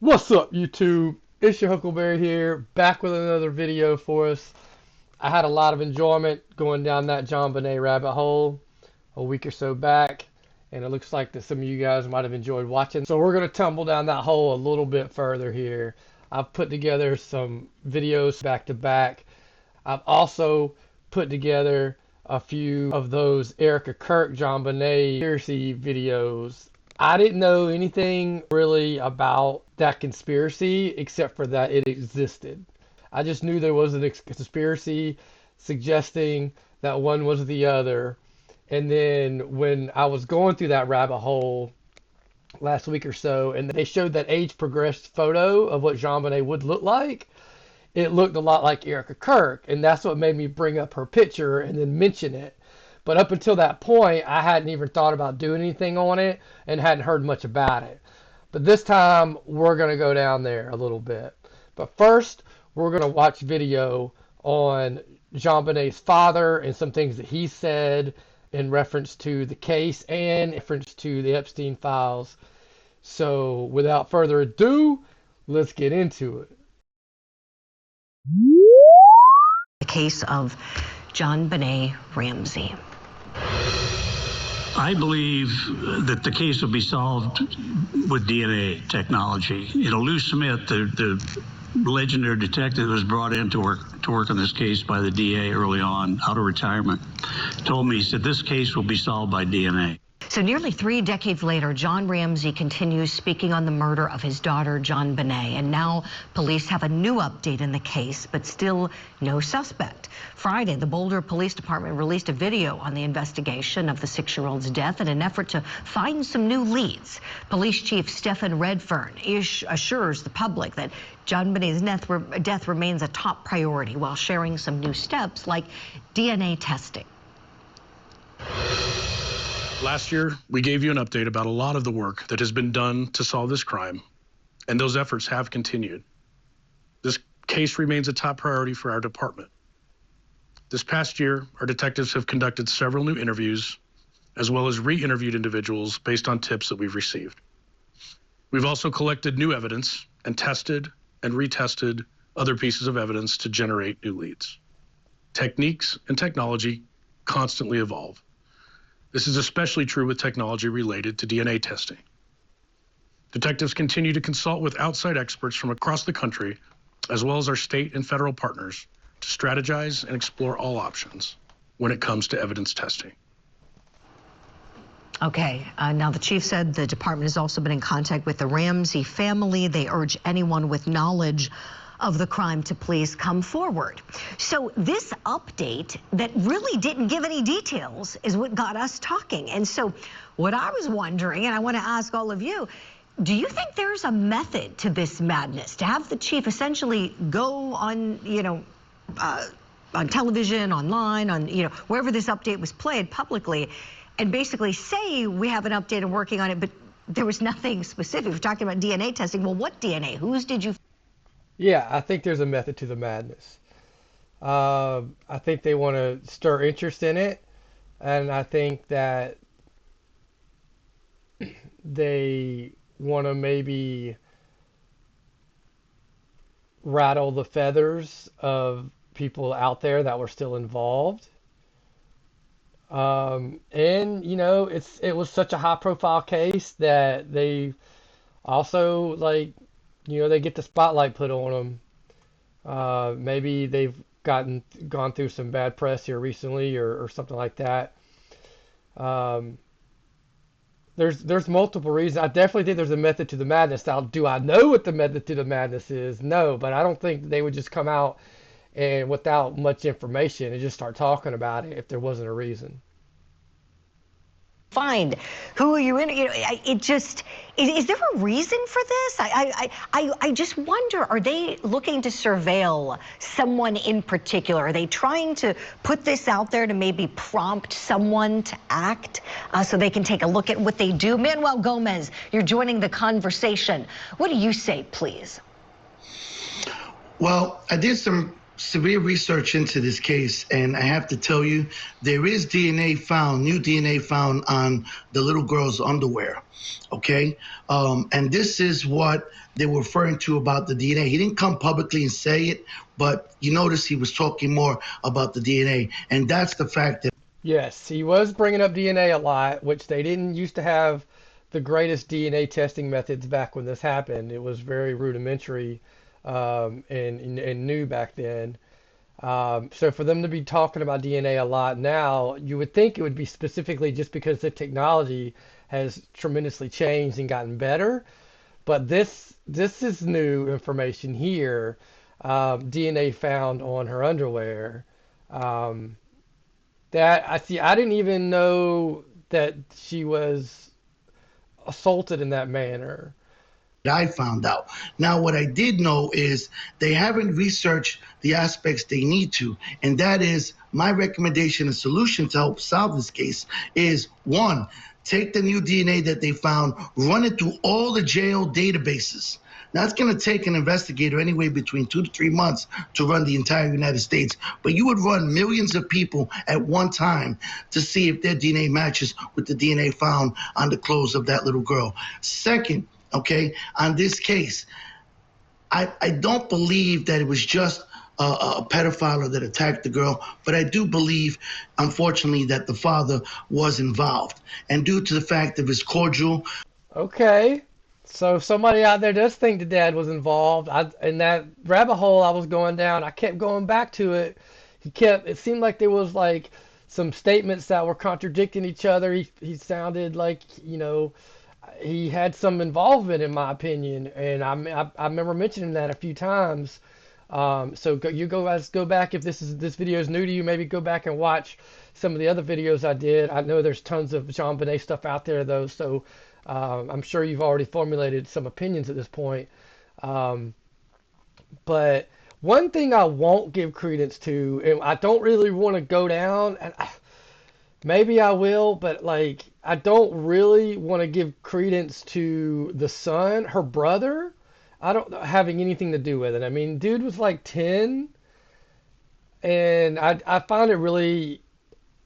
What's up, YouTube? It's your Huckleberry here, back with another video for us. I had a lot of enjoyment going down that JonBenet Rabbit Hole a week or so back, and it looks like that some of you guys might have enjoyed watching. So we're going to tumble down that hole a little bit further here. I've put together some videos back to back. I've also put together a few of those Erika Kirk JonBenet conspiracy videos. I didn't know anything really about that conspiracy except for that it existed. I just knew there was a conspiracy suggesting that one was the other. And then when I was going through that rabbit hole last week or so, and they showed that age progressed photo of what JonBenet would look like, it looked a lot like Erika Kirk. And that's what made me bring up her picture and then mention it. But up until that point, I hadn't even thought about doing anything on it and hadn't heard much about it. But this time, we're going to go down there a little bit. But first, we're going to watch video on JonBenet's father and some things that he said in reference to the case and in reference to the Epstein files. So without further ado, let's get into it. The case of JonBenet Ramsey. I believe that the case will be solved with DNA technology. You know, Lou Smith, the legendary detective that was brought in to work on this case by the DA early on, out of retirement, told me, he said, this case will be solved by DNA. So nearly 3 decades later, John Ramsey continues speaking on the murder of his daughter, JonBenet. And now police have a new update in the case, but still no suspect. Friday, the Boulder Police Department released a video on the investigation of the 6-year-old's death in an effort to find some new leads. Police Chief Stephen Redfern assures the public that JonBenet's death remains a top priority while sharing some new steps like DNA testing. Last year, we gave you an update about a lot of the work that has been done to solve this crime, and those efforts have continued. This case remains a top priority for our department. This past year, our detectives have conducted several new interviews, as well as re-interviewed individuals based on tips that we've received. We've also collected new evidence and tested and retested other pieces of evidence to generate new leads. Techniques and technology constantly evolve. This is especially true with technology related to DNA testing. Detectives continue to consult with outside experts from across the country, as well as our state and federal partners, to strategize and explore all options when it comes to evidence testing. Okay, now the chief said the department has also been in contact with the Ramsey family. They urge anyone with knowledge of the crime to please come forward. So this update that really didn't give any details is what got us talking. And so what I was wondering, and I want to ask all of you, do you think there's a method to this madness, to have the chief essentially go on, on television, online, on, wherever this update was played publicly, and basically say we have an update and working on it, but there was nothing specific. We're talking about DNA testing. Well, what DNA? Whose did you? Yeah, I think there's a method to the madness. I think they want to stir interest in it, and I think that they want to maybe rattle the feathers of people out there that were still involved. And it was such a high-profile case that they also they get the spotlight put on them. Maybe they've gone through some bad press here recently or something like that. There's multiple reasons. I definitely think there's a method to the madness. Now, do I know what the method to the madness is? No, but I don't think they would just come out and without much information and just start talking about it if there wasn't a reason. Find who are you in? It just is there a reason for this? I just wonder, are they looking to surveil someone in particular? Are they trying to put this out there to maybe prompt someone to act so they can take a look at what they do? Manuel Gomez, you're joining the conversation. What do you say, please? Well, I did some severe research into this case, and I have to tell you, there is DNA found, new DNA found on the little girl's underwear. Okay, and this is what they were referring to about the DNA. He didn't come publicly and say it, but you notice he was talking more about the DNA, and that's the fact that. Yes, he was bringing up DNA a lot, which they didn't used to have the greatest DNA testing methods back when this happened. It was very rudimentary and new back then. So for them to be talking about DNA a lot now, you would think it would be specifically just because the technology has tremendously changed and gotten better. But this is new information here. DNA found on her underwear. That I see. I didn't even know that she was assaulted in that manner. I found out. Now, what I did know is they haven't researched the aspects they need to, and that is my recommendation and solution to help solve this case is one, take the new DNA that they found, run it through all the jail databases. Now, it's going to take an investigator anyway between 2 to 3 months to run the entire United States, but you would run millions of people at one time to see if their DNA matches with the DNA found on the clothes of that little girl. Second, okay, on this case, I don't believe that it was just a pedophile that attacked the girl, but I do believe, unfortunately, that the father was involved. And due to the fact of his cordial. Okay, so somebody out there does think the dad was involved. In that rabbit hole I was going down, I kept going back to it. It seemed like there was like some statements that were contradicting each other. He sounded like, he had some involvement, in my opinion, and I remember mentioning that a few times. So you guys go back, if this video is new to you, maybe go back and watch some of the other videos I did. I know there's tons of JonBenet stuff out there though, so I'm sure you've already formulated some opinions at this point. But one thing I won't give credence to, and I don't really want to go down, and maybe I will, but like I don't really want to give credence to the son, her brother. I don't having anything to do with it. I mean, dude was like 10, and I find it really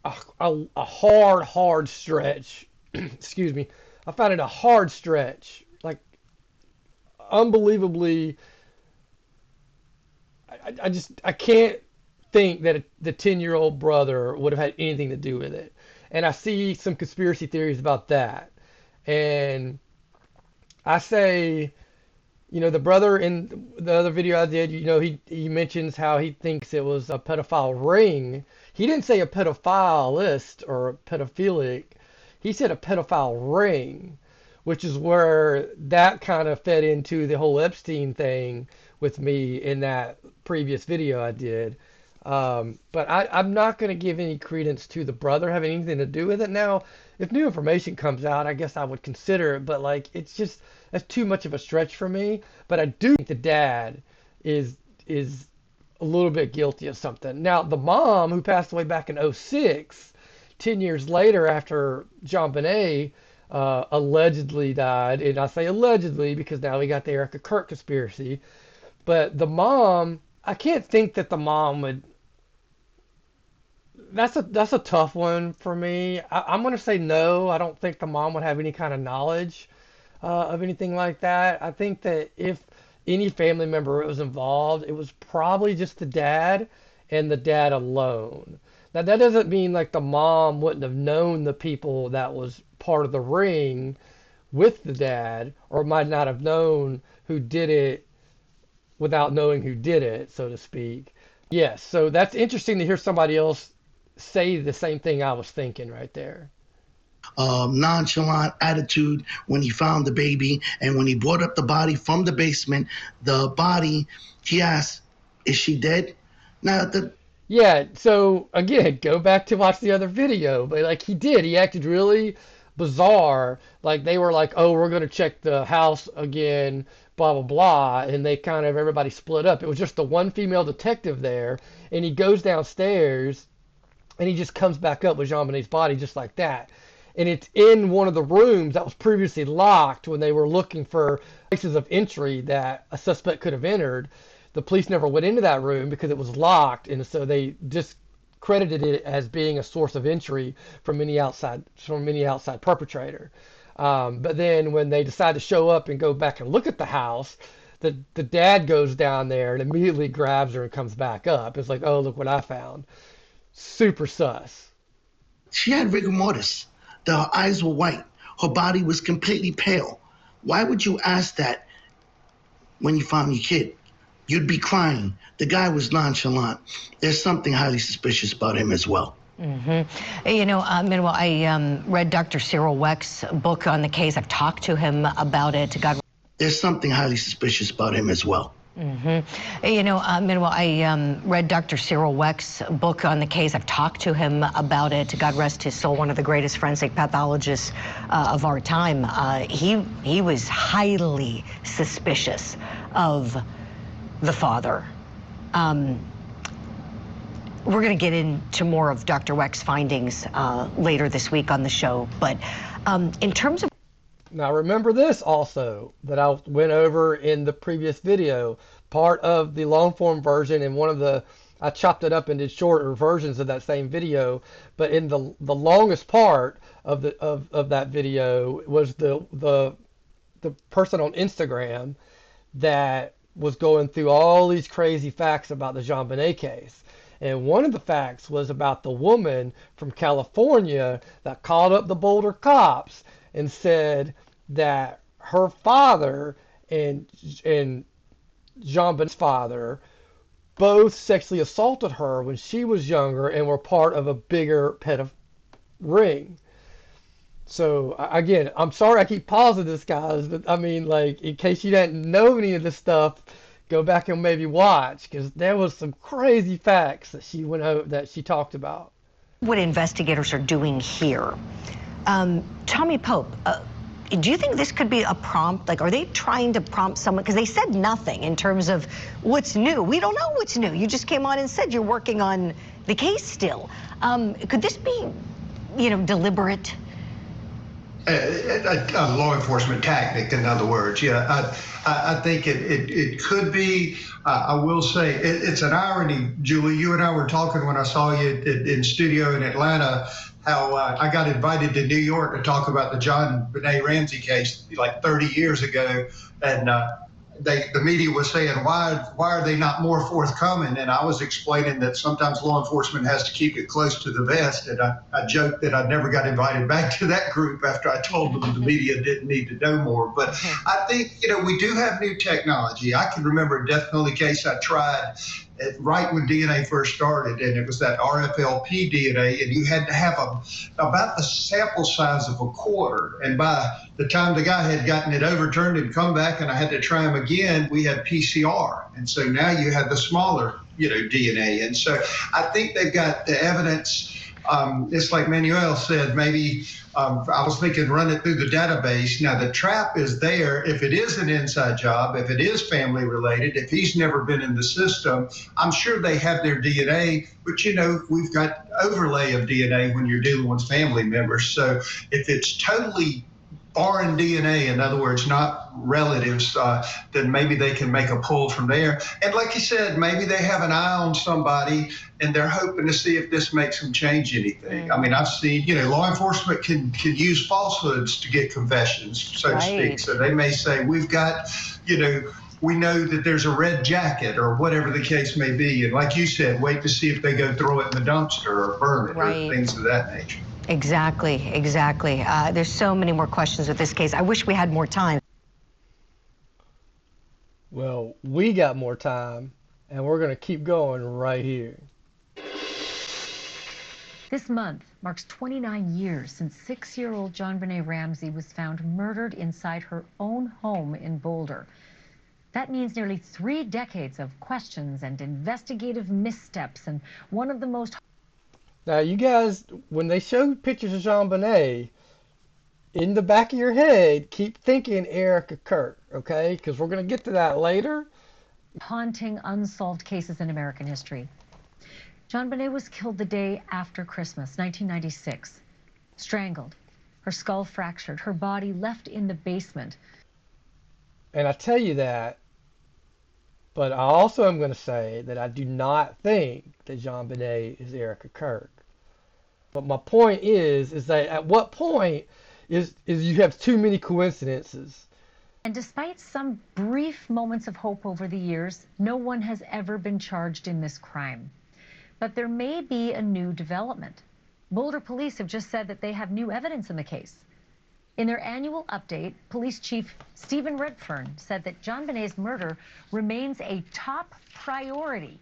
a hard stretch. Excuse me. I find it a hard stretch, like unbelievably. I can't think that the 10-year-old brother would have had anything to do with it. And I see some conspiracy theories about that. And I say, the brother in the other video I did, he mentions how he thinks it was a pedophile ring. He didn't say a pedophilist or a pedophilic. He said a pedophile ring, which is where that kind of fed into the whole Epstein thing with me in that previous video I did. But I'm not going to give any credence to the brother having anything to do with it. Now, if new information comes out, I guess I would consider it, but like that's too much of a stretch for me. But I do think the dad is a little bit guilty of something. Now, the mom who passed away back in 2006, 10 years later after JonBenet allegedly died, and I say allegedly because now we got the Erika Kirk conspiracy, but the mom, I can't think that the mom would. That's a tough one for me. I'm going to say no. I don't think the mom would have any kind of knowledge of anything like that. I think that if any family member was involved, it was probably just the dad and the dad alone. Now, that doesn't mean like the mom wouldn't have known the people that was part of the ring with the dad, or might not have known who did it without knowing who did it, so to speak. Yes, so that's interesting to hear somebody else say the same thing I was thinking right there. Nonchalant attitude when he found the baby, and when he brought up the body from the basement, he asked, "Is she dead?" Now, Yeah, so again, go back to watch the other video, but like he acted really bizarre. Like they were like, "Oh, we're gonna check the house again," blah blah blah, and everybody split up. It was just the one female detective there, and he goes downstairs, and he just comes back up with JonBenet's body just like that. And it's in one of the rooms that was previously locked when they were looking for places of entry that a suspect could have entered. the police never went into that room because it was locked, and so they discredited it as being a source of entry from any outside perpetrator. But then when they decide to show up and go back and look at the house, the dad goes down there and immediately grabs her and comes back up. It's like, oh, look what I found. Super sus. She had rigor mortis. Her eyes were white. Her body was completely pale. Why would you ask that when you found your kid? You'd be crying. The guy was nonchalant. There's something highly suspicious about him as well. You know, meanwhile, I read Dr. Cyril Weck's book on the case. I've talked to him about it. God. There's something highly suspicious about him as well. You know, meanwhile, I read Dr. Cyril Weck's book on the case. I've talked to him about it. God rest his soul, one of the greatest forensic pathologists of our time. He was highly suspicious of the father. We're going to get into more of Dr. Weck's findings later this week on the show. But in terms of... Now remember this also that I went over in the previous video, part of the long form version, and I chopped it up and did shorter versions of that same video. But in the longest part of that video was the person on Instagram that was going through all these crazy facts about the JonBenet case. And one of the facts was about the woman from California that called up the Boulder cops and said that her father and JonBenet's father both sexually assaulted her when she was younger and were part of a bigger pedophile ring. So again, I'm sorry I keep pausing this, guys, but I mean, like, in case you didn't know any of this stuff, go back and maybe watch, because there was some crazy facts that she went over, that she talked about. What investigators are doing here. Tommy Pope, do you think this could be a prompt? Like, are they trying to prompt someone? Because they said nothing in terms of what's new. We don't know what's new. You just came on and said you're working on the case still. Could this be, you know, deliberate? A law enforcement tactic, in other words. Yeah, I think it could be. I will say it's an irony, Julie. You and I were talking when I saw you in studio in Atlanta, how I got invited to New York to talk about the JonBenet Ramsey case like 30 years ago, and the media was saying, why are they not more forthcoming? And I was explaining that sometimes law enforcement has to keep it close to the vest. And I joked that I never got invited back to that group after I told them the media didn't need to know more. But I think, you know, we do have new technology. I can remember a death penalty case I tried right when DNA first started, and it was that RFLP DNA, and you had to have about the sample size of a quarter. And by the time the guy had gotten it overturned and come back and I had to try him again, we had PCR. And so now you have the smaller, you know, DNA. And so I think they've got the evidence. It's like Manuel said, maybe I was thinking run it through the database. Now, the trap is there. If it is an inside job, if it is family related, if he's never been in the system, I'm sure they have their DNA. But, you know, we've got overlay of DNA when you're dealing with family members. So if it's totally foreign DNA, in other words, not relatives, then maybe they can make a pull from there. And like you said, maybe they have an eye on somebody and they're hoping to see if this makes them change anything. I mean, I've seen, you know, law enforcement can use falsehoods to get confessions, so to speak. So they may say, we've got, you know, we know that there's a red jacket or whatever the case may be. And like you said, wait to see if they go throw it in the dumpster or burn it or things of that nature. Exactly. There's so many more questions with this case. I wish we had more time. Well, we got more time, and we're going to keep going right here. This month marks 29 years since 6-year-old JonBenet Ramsey was found murdered inside her own home in Boulder. That means nearly 3 decades of questions and investigative missteps, and one of the most... Now, you guys, when they show pictures of JonBenet, in the back of your head, keep thinking Erika Kirk, okay? Because we're going to get to that later. haunting unsolved cases in American history. JonBenet was killed the day after Christmas, 1996. Strangled, her skull fractured, her body left in the basement. And I tell you that But I also am going to say that I do not think that JonBenet is Erika Kirk. But my point is that at what point is you have too many coincidences? And despite some brief moments of hope over the years, no one has ever been charged in this crime. But there may be a new development. Boulder police have just said that they have new evidence in the case. In their annual update, Police Chief Stephen Redfern said that JonBenet's murder remains a top priority,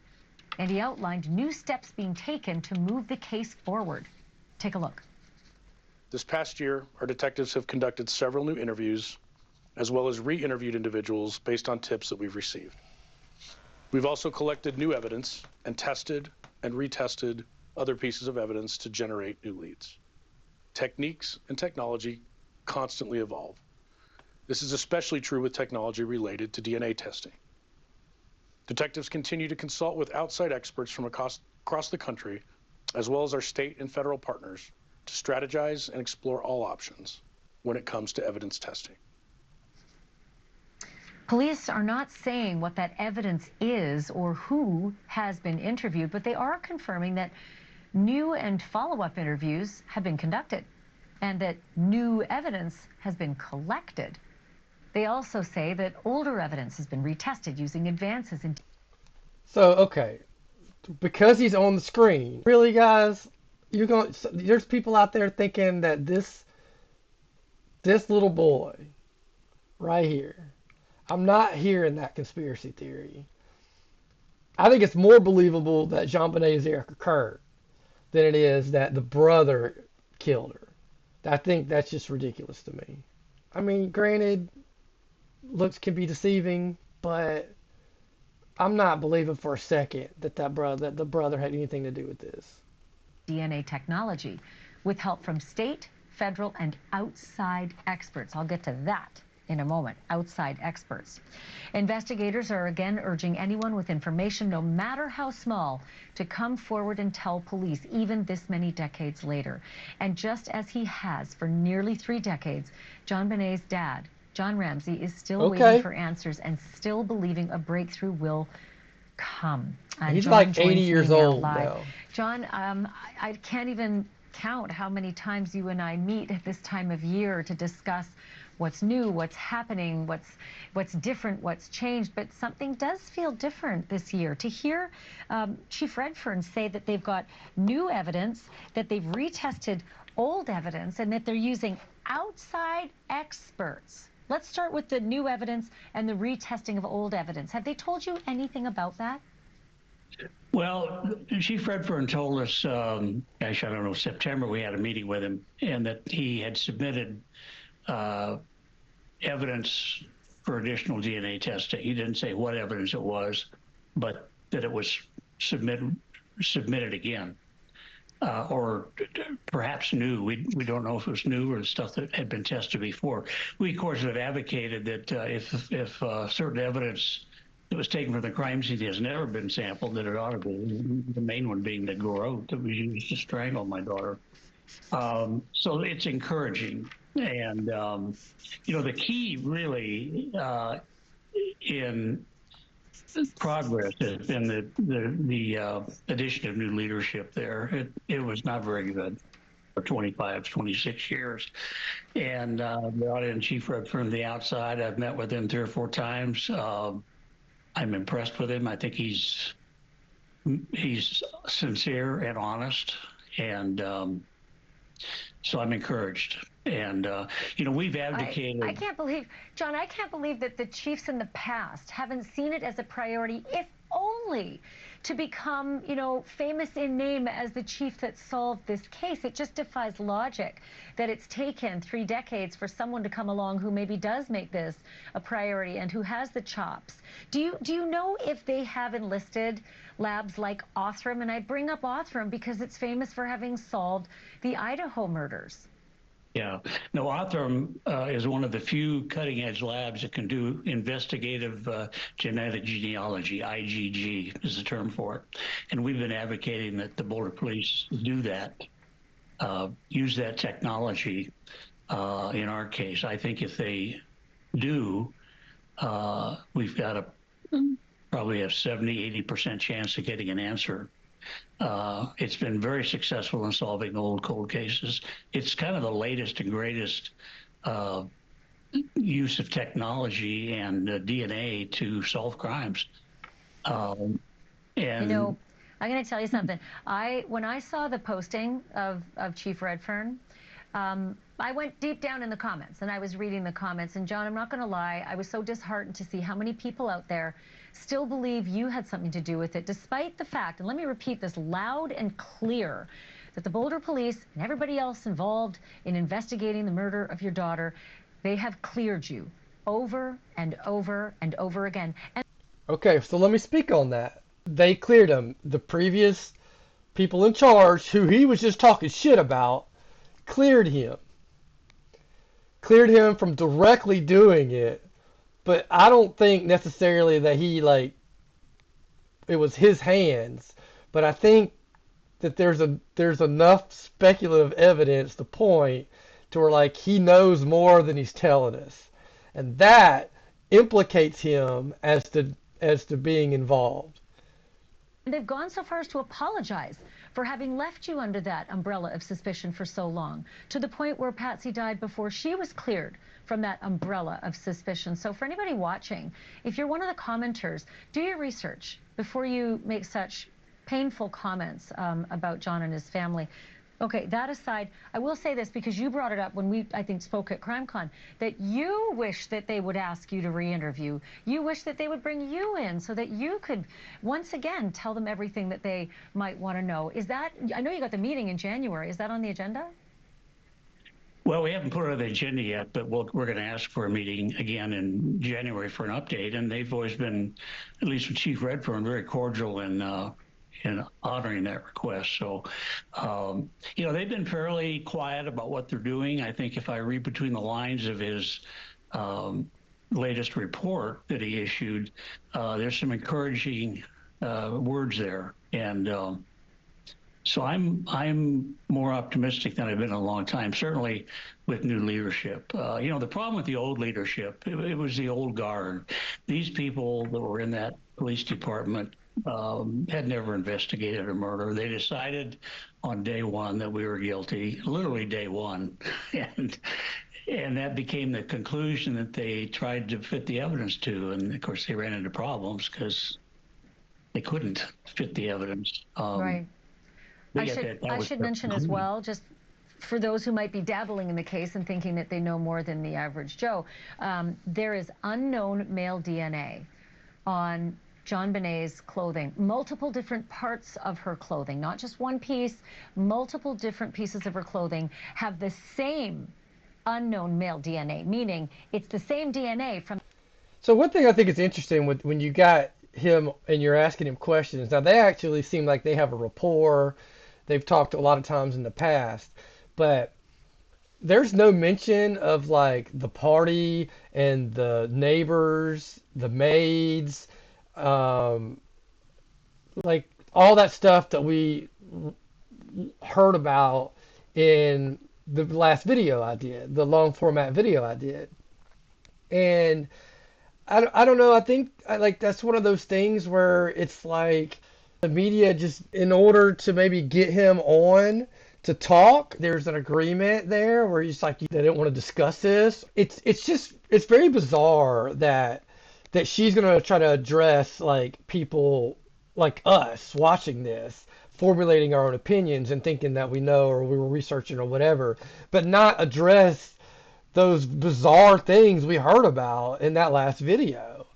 and he outlined new steps being taken to move the case forward. Take a look. This past year, our detectives have conducted several new interviews, as well as re-interviewed individuals based on tips that we've received. We've also collected new evidence and tested and retested other pieces of evidence to generate new leads. Techniques and technology constantly evolve. This is especially true with technology related to DNA testing. Detectives continue to consult with outside experts from across the country, as well as our state and federal partners, to strategize and explore all options when it comes to evidence testing. Police are not saying what that evidence is or who has been interviewed, but they are confirming that new and follow-up interviews have been conducted and that new evidence has been collected. They also say that older evidence has been retested using advances in... So, okay, because he's on the screen, really, guys, there's people out there thinking that this little boy right here, I'm not hearing that conspiracy theory. I think it's more believable that JonBenet is Erika Kirk than it is that the brother killed her. I think that's just ridiculous to me. I mean, granted, looks can be deceiving, but I'm not believing for a second that the brother had anything to do with this. DNA technology with help from state, federal, and outside experts. I'll get to that in a moment. Outside experts. Investigators are again urging anyone with information, no matter how small, to come forward and tell police, even this many decades later. And just as he has for nearly 3 decades, JonBenet's dad, John Ramsey, is still waiting for answers and still believing a breakthrough will come. He's John like joins 80 me years now old live. now. John, I can't even count how many times you and I meet at this time of year to discuss what's new, what's happening, what's different, what's changed. But something does feel different this year. To hear Chief Redfern say that they've got new evidence, that they've retested old evidence, and that they're using outside experts. Let's start with the new evidence and the retesting of old evidence. Have they told you anything about that? Well, Chief Redfern told us, gosh, I don't know, September, we had a meeting with him, and that he had submitted evidence for additional DNA testing. He didn't say what evidence it was, but that it was submitted again, or perhaps new. We don't know if it was new or stuff that had been tested before. We, of course, have advocated that if certain evidence that was taken from the crime scene has never been sampled, that it ought to be. The main one being the garrote that was used to strangle my daughter. So it's encouraging. And, you know, the key really in progress has been the addition of new leadership there. It was not very good for 25, 26 years. And brought in Chief Redfern from the outside. I've met with him 3 or 4 times. I'm impressed with him. I think he's sincere and honest. And so I'm encouraged. And, you know, we've advocated. I can't believe, John, I can't believe that the chiefs in the past haven't seen it as a priority, if only to become, you know, famous in name as the chief that solved this case. It just defies logic that it's taken 3 decades for someone to come along who maybe does make this a priority and who has the chops. Do you know if they have enlisted labs like Othram? And I bring up Othram because it's famous for having solved the Idaho murders. Yeah, no, Othram is one of the few cutting-edge labs that can do investigative genetic genealogy. IgG is the term for it. And we've been advocating that the Boulder Police do that, use that technology in our case. I think if they do, we've got probably a 70–80% chance of getting an answer. It's been very successful in solving old cold cases. It's kind of the latest and greatest use of technology and DNA to solve crimes. And you know, I'm going to tell you something. When I saw the posting of Chief Redfern, I went deep down in the comments, and I was reading the comments. And John, I'm not going to lie, I was so disheartened to see how many people out there still believe you had something to do with it, despite the fact, and let me repeat this loud and clear, that the Boulder police and everybody else involved in investigating the murder of your daughter, they have cleared you over and over and over again. And Okay, so let me speak on that. They cleared him. The previous people in charge, who he was just talking shit about, cleared him. Cleared him from directly doing it. But I don't think necessarily that it was his hands. But I think that there's enough speculative evidence to point to where he knows more than he's telling us. And that implicates him as to being involved. they've gone so far as to apologize for having left you under that umbrella of suspicion for so long, to the point where Patsy died before she was cleared from that umbrella of suspicion. So for anybody watching, if you're one of the commenters, do your research before you make such painful comments about John and his family. Okay, that aside, I will say this because you brought it up when we, I think, spoke at CrimeCon, that you wish that they would ask you to re-interview. You wish that they would bring you in so that you could, once again, tell them everything that they might want to know. Is that, I know you got the meeting in January. Is that on the agenda? Well, we haven't put it on the agenda yet, but we're going to ask for a meeting again in January for an update. And they've always been, at least with Chief Redfern, very cordial in honoring that request. So, you know, they've been fairly quiet about what they're doing. I think if I read between the lines of his latest report that he issued, there's some encouraging words there. And so I'm more optimistic than I've been in a long time, certainly with new leadership. You know, the problem with the old leadership, it was the old guard. These people that were in that police department had never investigated a murder. They decided on day one that we were guilty, literally day one. And that became the conclusion that they tried to fit the evidence to. And of course, they ran into problems because they couldn't fit the evidence. Right. I should mention as well, just for those who might be dabbling in the case and thinking that they know more than the average Joe, there is unknown male DNA on JonBenet's clothing, multiple different parts of her clothing, not just one piece, multiple different pieces of her clothing have the same unknown male DNA, meaning it's the same DNA from. So one thing I think is interesting when you got him and you're asking him questions, now they actually seem like they have a rapport. They've talked a lot of times in the past, but there's no mention of like the party and the neighbors, the maids, like all that stuff that we heard about in the last video I did, the long format video I did. And I don't know, I think like that's one of those things where it's like the media just, in order to maybe get him on to talk, there's an agreement there where he's like, they didn't want to discuss this. It's very bizarre that she's going to try to address like people like us watching this, formulating our own opinions and thinking that we know or we were researching or whatever, but not address those bizarre things we heard about in that last video.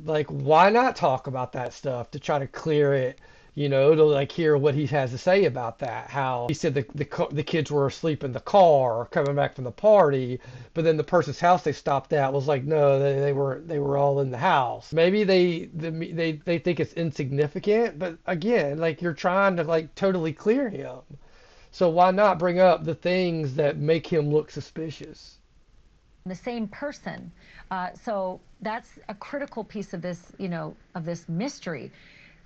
Like, why not talk about that stuff to try to clear it, you know, to like hear what he has to say about that. How he said the kids were asleep in the car coming back from the party, but then the person's house they stopped at was like, no, they were all in the house. Maybe they think it's insignificant, but again, like you're trying to like totally clear him. So why not bring up the things that make him look suspicious? The same person. So that's a critical piece of this, you know, of this mystery.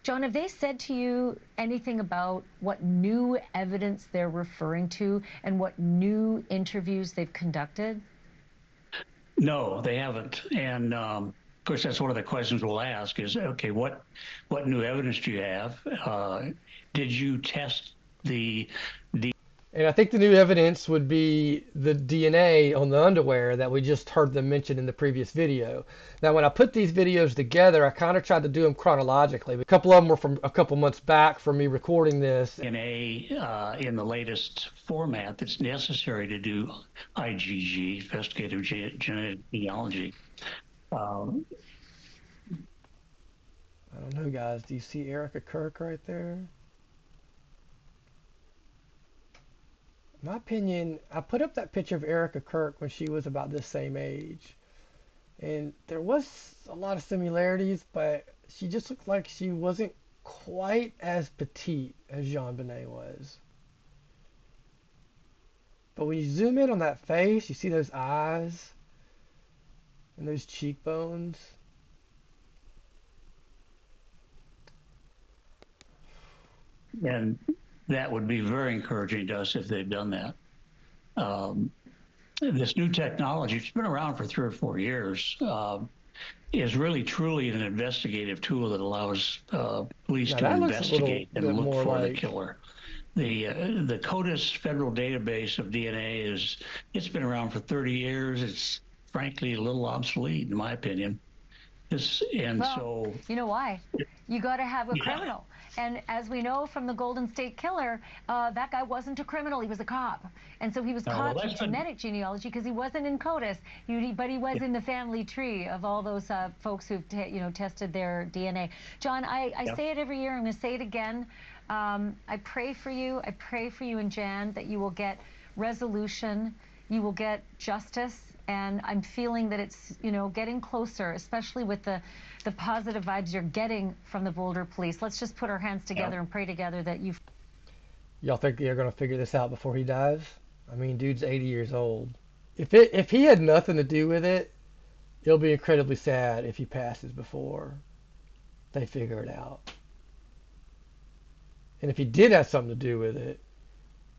John, have they said to you anything about what new evidence they're referring to and what new interviews they've conducted? No, they haven't. And Of course, that's one of the questions we'll ask is, okay, what new evidence do you have? Did you test the And I think the new evidence would be the DNA on the underwear that we just heard them mention in the previous video. Now, when I put these videos together, I kind of tried to do them chronologically. A couple of them were from a couple months back from me recording this. DNA in the latest format that's necessary to do IgG, investigative genetic genealogy? I don't know, guys. Do you see Erika Kirk right there? In my opinion, I put up that picture of Erika Kirk when she was about this same age. And there was a lot of similarities, but she just looked like she wasn't quite as petite as JonBenet was. But when you zoom in on that face, you see those eyes and those cheekbones. And that would be very encouraging to us if they've done that. This new technology, it's been around for 3 or 4 years, is really truly an investigative tool that allows police to investigate and look for the killer. The CODIS federal database of DNA it's been around for 30 years. It's frankly a little obsolete, in my opinion. So you know why? You got to have a criminal. And as we know from the Golden State Killer, that guy wasn't a criminal. He was a cop. And so he was caught in genetic genealogy because he wasn't in CODIS, but he was in the family tree of all those folks who've tested their DNA. John, I say it every year. I'm going to say it again. I pray for you. I pray for you and Jan that you will get resolution. You will get justice. And I'm feeling that it's, getting closer, especially with the positive vibes you're getting from the Boulder police. Let's just put our hands together and pray together that you... Y'all think they're going to figure this out before he dies? I mean, dude's 80 years old. If he had nothing to do with it, it'll be incredibly sad if he passes before they figure it out. And if he did have something to do with it,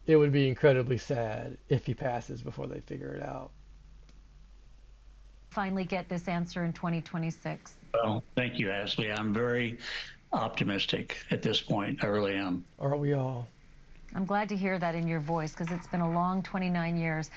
it would be incredibly sad if he passes before they figure it out. Finally get this answer in 2026. Well, thank you, Ashley. I'm very optimistic at this point. I really am. Aren't we all? I'm glad to hear that in your voice because it's been a long 29 years.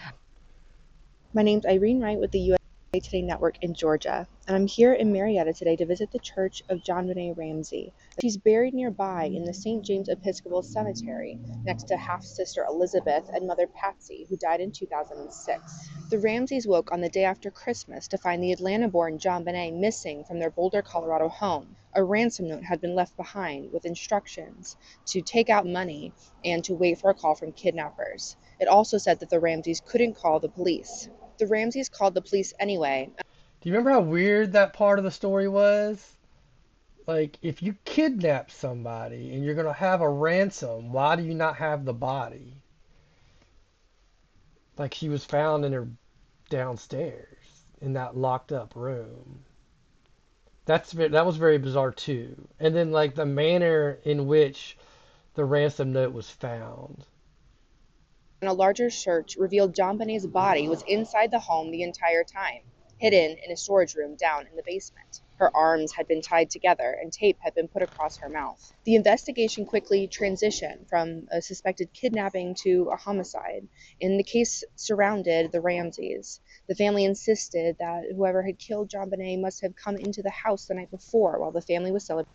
My name's Irene Wright with the USA Today Network in Georgia, and I'm here in Marietta today to visit the church of JonBenet Ramsey. She's buried nearby in the St. James Episcopal Cemetery next to half-sister Elizabeth and mother Patsy, who died in 2006. The Ramseys woke on the day after Christmas to find the Atlanta-born JonBenet missing from their Boulder, Colorado home. A ransom note had been left behind with instructions to take out money and to wait for a call from kidnappers. It also said that the Ramseys couldn't call the police. The Ramseys called the police anyway. Do you remember how weird that part of the story was? Like, if you kidnap somebody and you're going to have a ransom, why do you not have the body? Like, she was found in her downstairs in that locked up room. That was very bizarre too. And then, like, the manner in which the ransom note was found. And a larger search revealed JonBenet's body was inside the home the entire time, hidden in a storage room down in the basement. Her arms had been tied together and tape had been put across her mouth. The investigation quickly transitioned from a suspected kidnapping to a homicide, and the case surrounded the Ramseys. The family insisted that whoever had killed JonBenet must have come into the house the night before while the family was celebrating.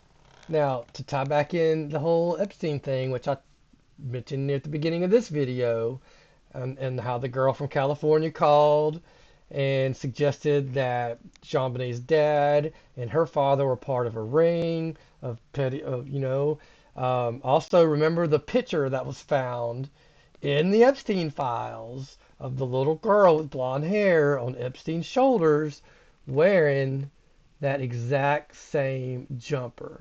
Now, to tie back in the whole Epstein thing, which I mentioned at the beginning of this video, and how the girl from California called and suggested that JonBenet's dad and her father were part of a ring of petty, also remember the picture that was found in the Epstein files of the little girl with blonde hair on Epstein's shoulders wearing that exact same jumper.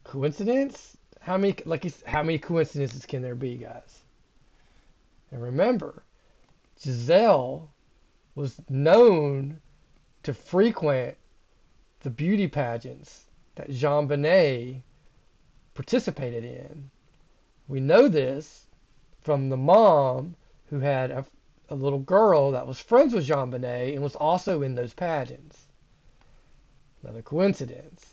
Coincidence? How many coincidences can there be, guys? And remember, Giselle was known to frequent the beauty pageants that JonBenet participated in. We know this from the mom who had a little girl that was friends with JonBenet and was also in those pageants. Another coincidence.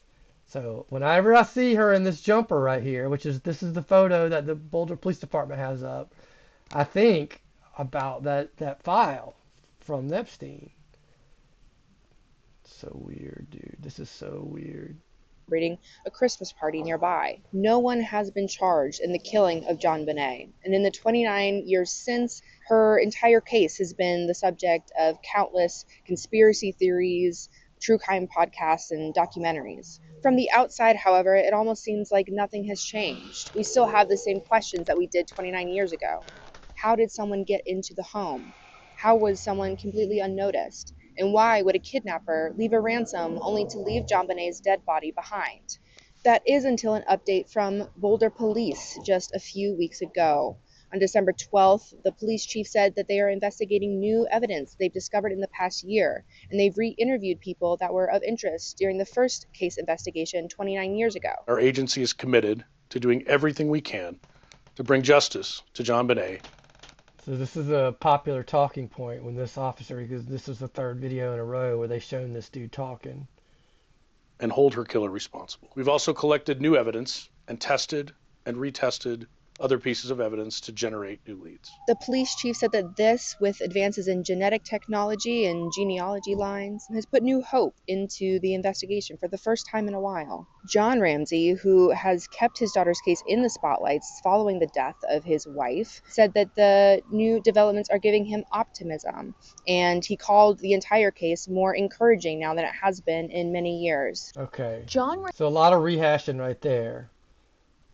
So whenever I see her in this jumper right here, this is the photo that the Boulder Police Department has up, I think about that file from Epstein. So weird, dude. This is so weird. Celebrating a Christmas party nearby. No one has been charged in the killing of JonBenet. And in the 29 years since, her entire case has been the subject of countless conspiracy theories, true crime podcasts, and documentaries. From the outside, however, it almost seems like nothing has changed. We still have the same questions that we did 29 years ago. How did someone get into the home? How was someone completely unnoticed? And why would a kidnapper leave a ransom only to leave JonBenet's dead body behind? That is until an update from Boulder Police just a few weeks ago. On December 12th, the police chief said that they are investigating new evidence they've discovered in the past year, and they've re-interviewed people that were of interest during the first case investigation 29 years ago. Our agency is committed to doing everything we can to bring justice to JonBenet. So this is a popular talking point when this officer, because this is the third video in a row where they've shown this dude talking. And hold her killer responsible. We've also collected new evidence and tested and retested other pieces of evidence to generate new leads. The police chief said that this, with advances in genetic technology and genealogy lines, has put new hope into the investigation for the first time in a while. John Ramsey, who has kept his daughter's case in the spotlights following the death of his wife, said that the new developments are giving him optimism, and he called the entire case more encouraging now than it has been in many years. Okay. So a lot of rehashing right there.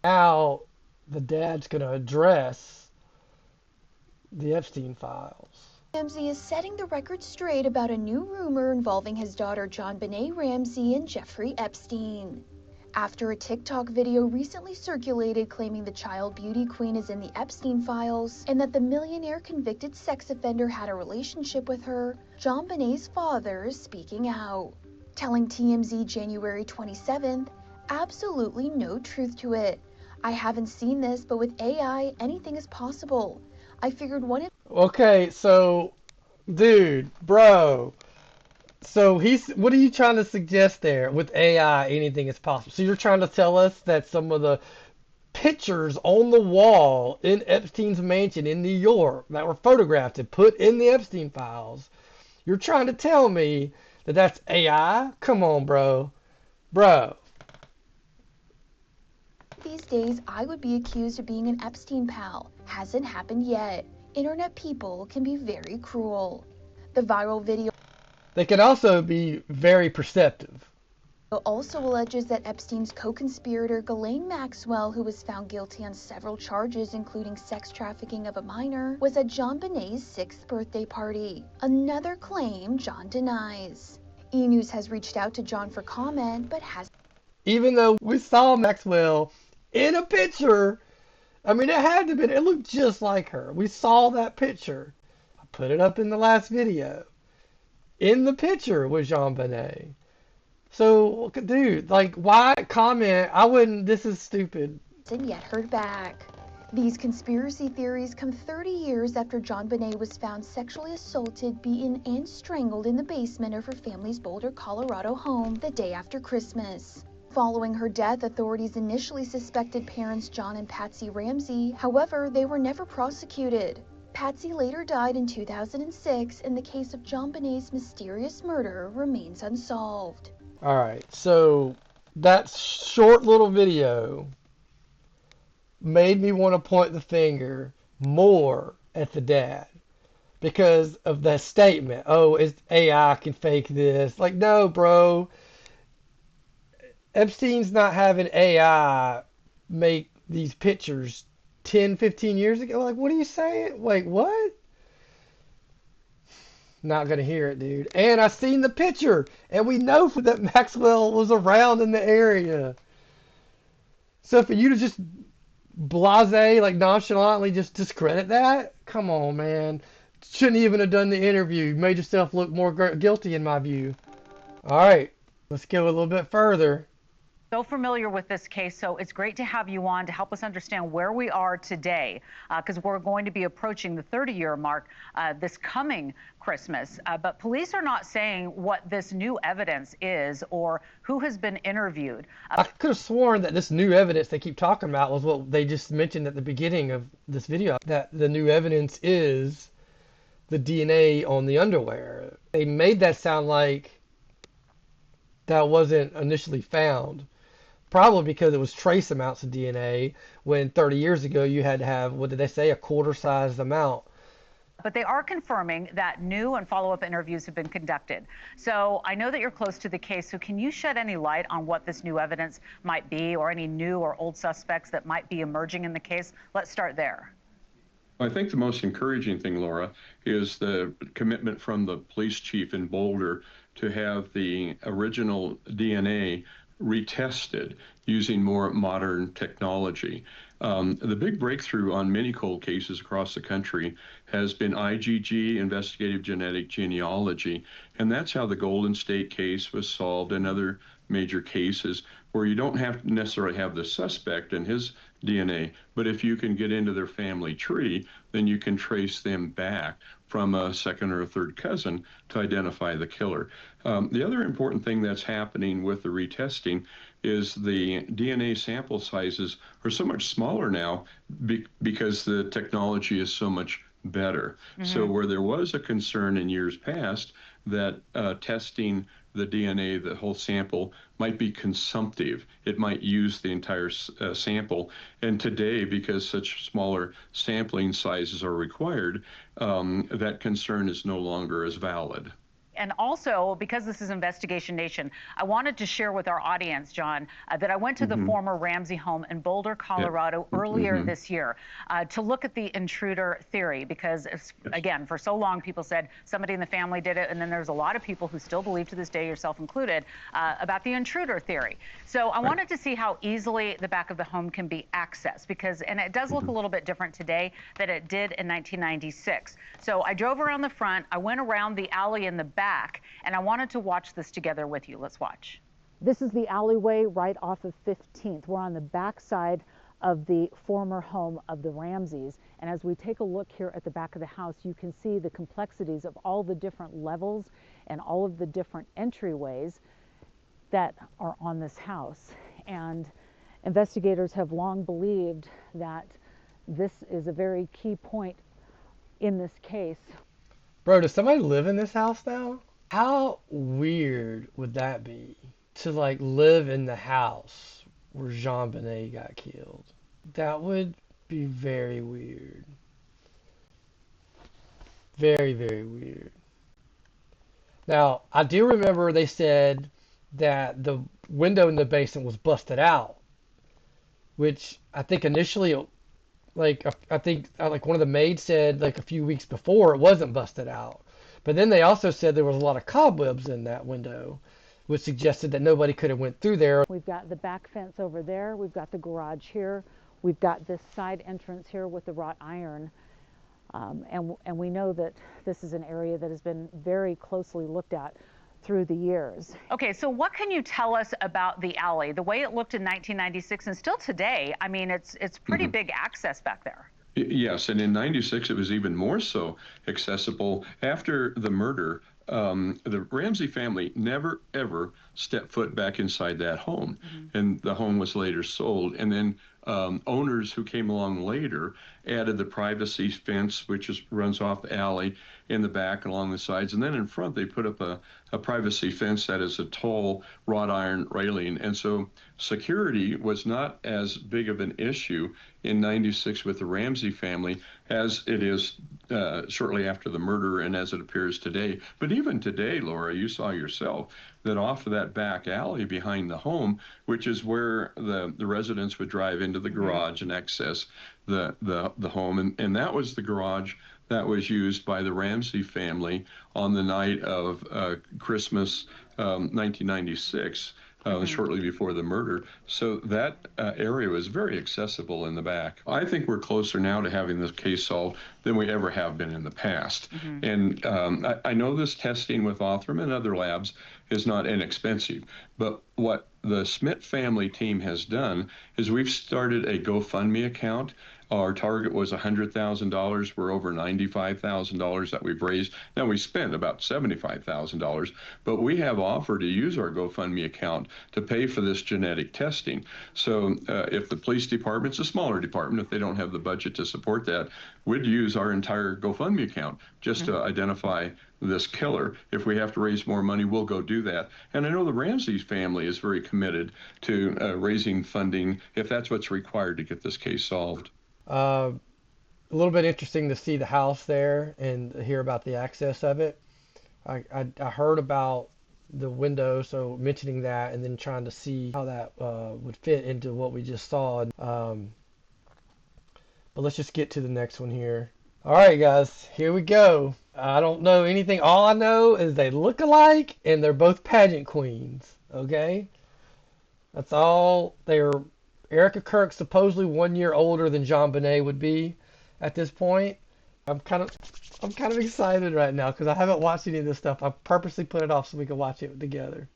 Now the dad's going to address the Epstein files. Ramsey is setting the record straight about a new rumor involving his daughter JonBenet Ramsey and Jeffrey Epstein. After a TikTok video recently circulated claiming the child beauty queen is in the Epstein files and that the millionaire convicted sex offender had a relationship with her, JonBenet's father is speaking out, telling TMZ January 27th, "Absolutely no truth to it. I haven't seen this, but with AI, anything is possible. I figured one of..." Okay, so, dude, bro. So what are you trying to suggest there? With AI, anything is possible. So you're trying to tell us that some of the pictures on the wall in Epstein's mansion in New York that were photographed and put in the Epstein files, you're trying to tell me that that's AI? Come on, bro. Bro. These days, I would be accused of being an Epstein pal. Hasn't happened yet. Internet people can be very cruel. The viral video They can also be very perceptive. also alleges that Epstein's co-conspirator Ghislaine Maxwell, who was found guilty on several charges including sex trafficking of a minor, was at JonBenet's 6th birthday party. Another claim John denies. E! News has reached out to John for comment, but has... Even though we saw Maxwell in a picture, I mean, it had to be, it looked just like her. We saw that picture. I put it up in the last video. In the picture was JonBenet. So, dude, like, why comment? I wouldn't, this is stupid. ...and yet heard back. These conspiracy theories come 30 years after JonBenet was found sexually assaulted, beaten, and strangled in the basement of her family's Boulder, Colorado home the day after Christmas. Following her death, authorities initially suspected parents John and Patsy Ramsey. However, they were never prosecuted. Patsy later died in 2006, and the case of JonBenet's mysterious murder remains unsolved. All right, so that short little video made me want to point the finger more at the dad because of that statement. Oh, it's AI can fake this. Like, no, bro. Epstein's not having AI make these pictures 10, 15 years ago. Like, what are you saying? Like, what? Not going to hear it, dude. And I seen the picture, and we know that Maxwell was around in the area. So for you to just blasé, like nonchalantly just discredit that? Come on, man. Shouldn't even have done the interview. You made yourself look more guilty in my view. All right, let's go a little bit further. So familiar with this case, so it's great to have you on to help us understand where we are today, because we're going to be approaching the 30-year mark this coming Christmas. But police are not saying what this new evidence is or who has been interviewed. I could have sworn that this new evidence they keep talking about was what they just mentioned at the beginning of this video, that the new evidence is the DNA on the underwear. They made that sound like that wasn't initially found. Probably because it was trace amounts of DNA, when 30 years ago you had to have, what did they say, a quarter-sized amount. But they are confirming that new and follow-up interviews have been conducted. So I know that you're close to the case, so can you shed any light on what this new evidence might be, or any new or old suspects that might be emerging in the case? Let's start there. I think the most encouraging thing, Laura, is the commitment from the police chief in Boulder to have the original DNA retested using more modern technology. The big breakthrough on many cold cases across the country has been IgG, investigative genetic genealogy, and that's how the Golden State case was solved and other major cases where you don't have to necessarily have the suspect and his DNA, but if you can get into their family tree, then you can trace them back from a second or a third cousin to identify the killer. The other important thing that's happening with the retesting is the DNA sample sizes are so much smaller now because the technology is so much better. So where there was a concern in years past that testing the DNA, the whole sample, might be consumptive. It might use the entire sample. And today, because such smaller sampling sizes are required, that concern is no longer as valid. And also, because this is Investigation Nation, I wanted to share with our audience, John, that I went to the former Ramsey home in Boulder, Colorado earlier this year to look at the intruder theory, because, again, for so long people said somebody in the family did it, and then there's a lot of people who still believe to this day, yourself included, about the intruder theory. So I wanted to see how easily the back of the home can be accessed, because, and it does look a little bit different today than it did in 1996. So I drove around the front, I went around the alley in the back, and I wanted to watch this together with you. Let's watch. This is the alleyway right off of 15th. We're on the back side of the former home of the Ramseys. And as we take a look here at the back of the house, you can see the complexities of all the different levels and all of the different entryways that are on this house. And investigators have long believed that this is a very key point in this case. Bro, does somebody live in this house now? How weird would that be to like live in the house where JonBenet got killed? That would be very weird. Very, very weird. Now, I do remember they said that the window in the basement was busted out, which I think initially, like one of the maids said like a few weeks before it wasn't busted out. But then they also said there was a lot of cobwebs in that window, which suggested that nobody could have went through there. We've got the back fence over there. We've got the garage here. We've got this side entrance here with the wrought iron. And we know that this is an area that has been very closely looked at through the years. Okay, so what can you tell us about the alley? The way it looked in 1996 and still today, I mean, it's pretty big access back there. Yes, and in 96 it was even more so accessible. After the murder, the Ramsey family never ever stepped foot back inside that home, and the home was later sold. And then owners who came along later added the privacy fence, which runs off the alley in the back and along the sides, and then in front they put up a privacy fence that is a tall wrought iron railing. And so security was not as big of an issue in 96 with the Ramsey family as it is shortly after the murder and as it appears today. But even today, Laura, you saw yourself that off of that back alley behind the home, which is where the residents would drive into the garage and access the home, and that was the garage that was used by the Ramsey family on the night of Christmas 1996 shortly before the murder. So that area was very accessible in the back. I think we're closer now to having this case solved than we ever have been in the past. And I know this testing with Othram and other labs is not inexpensive, but what the Smith family team has done is we've started a GoFundMe account. Our target was $100,000. We're over $95,000 that we've raised. Now, we spent about $75,000, but we have offered to use our GoFundMe account to pay for this genetic testing. So if the police department's a smaller department, if they don't have the budget to support that, we'd use our entire GoFundMe account just to identify this killer. If we have to raise more money, we'll go do that. And I know the Ramsey family is very committed to raising funding if that's what's required to get this case solved. A little bit interesting to see the house there and hear about the access of it. I heard about the window, so mentioning that and then trying to see how that would fit into what we just saw. But let's just get to the next one here. All right, guys, here we go. I don't know anything. All I know is they look alike and they're both pageant queens. Okay? That's all. They're Erika Kirk, supposedly 1 year older than JonBenet would be at this point. I'm kind of excited right now because I haven't watched any of this stuff. I purposely put it off so we can watch it together.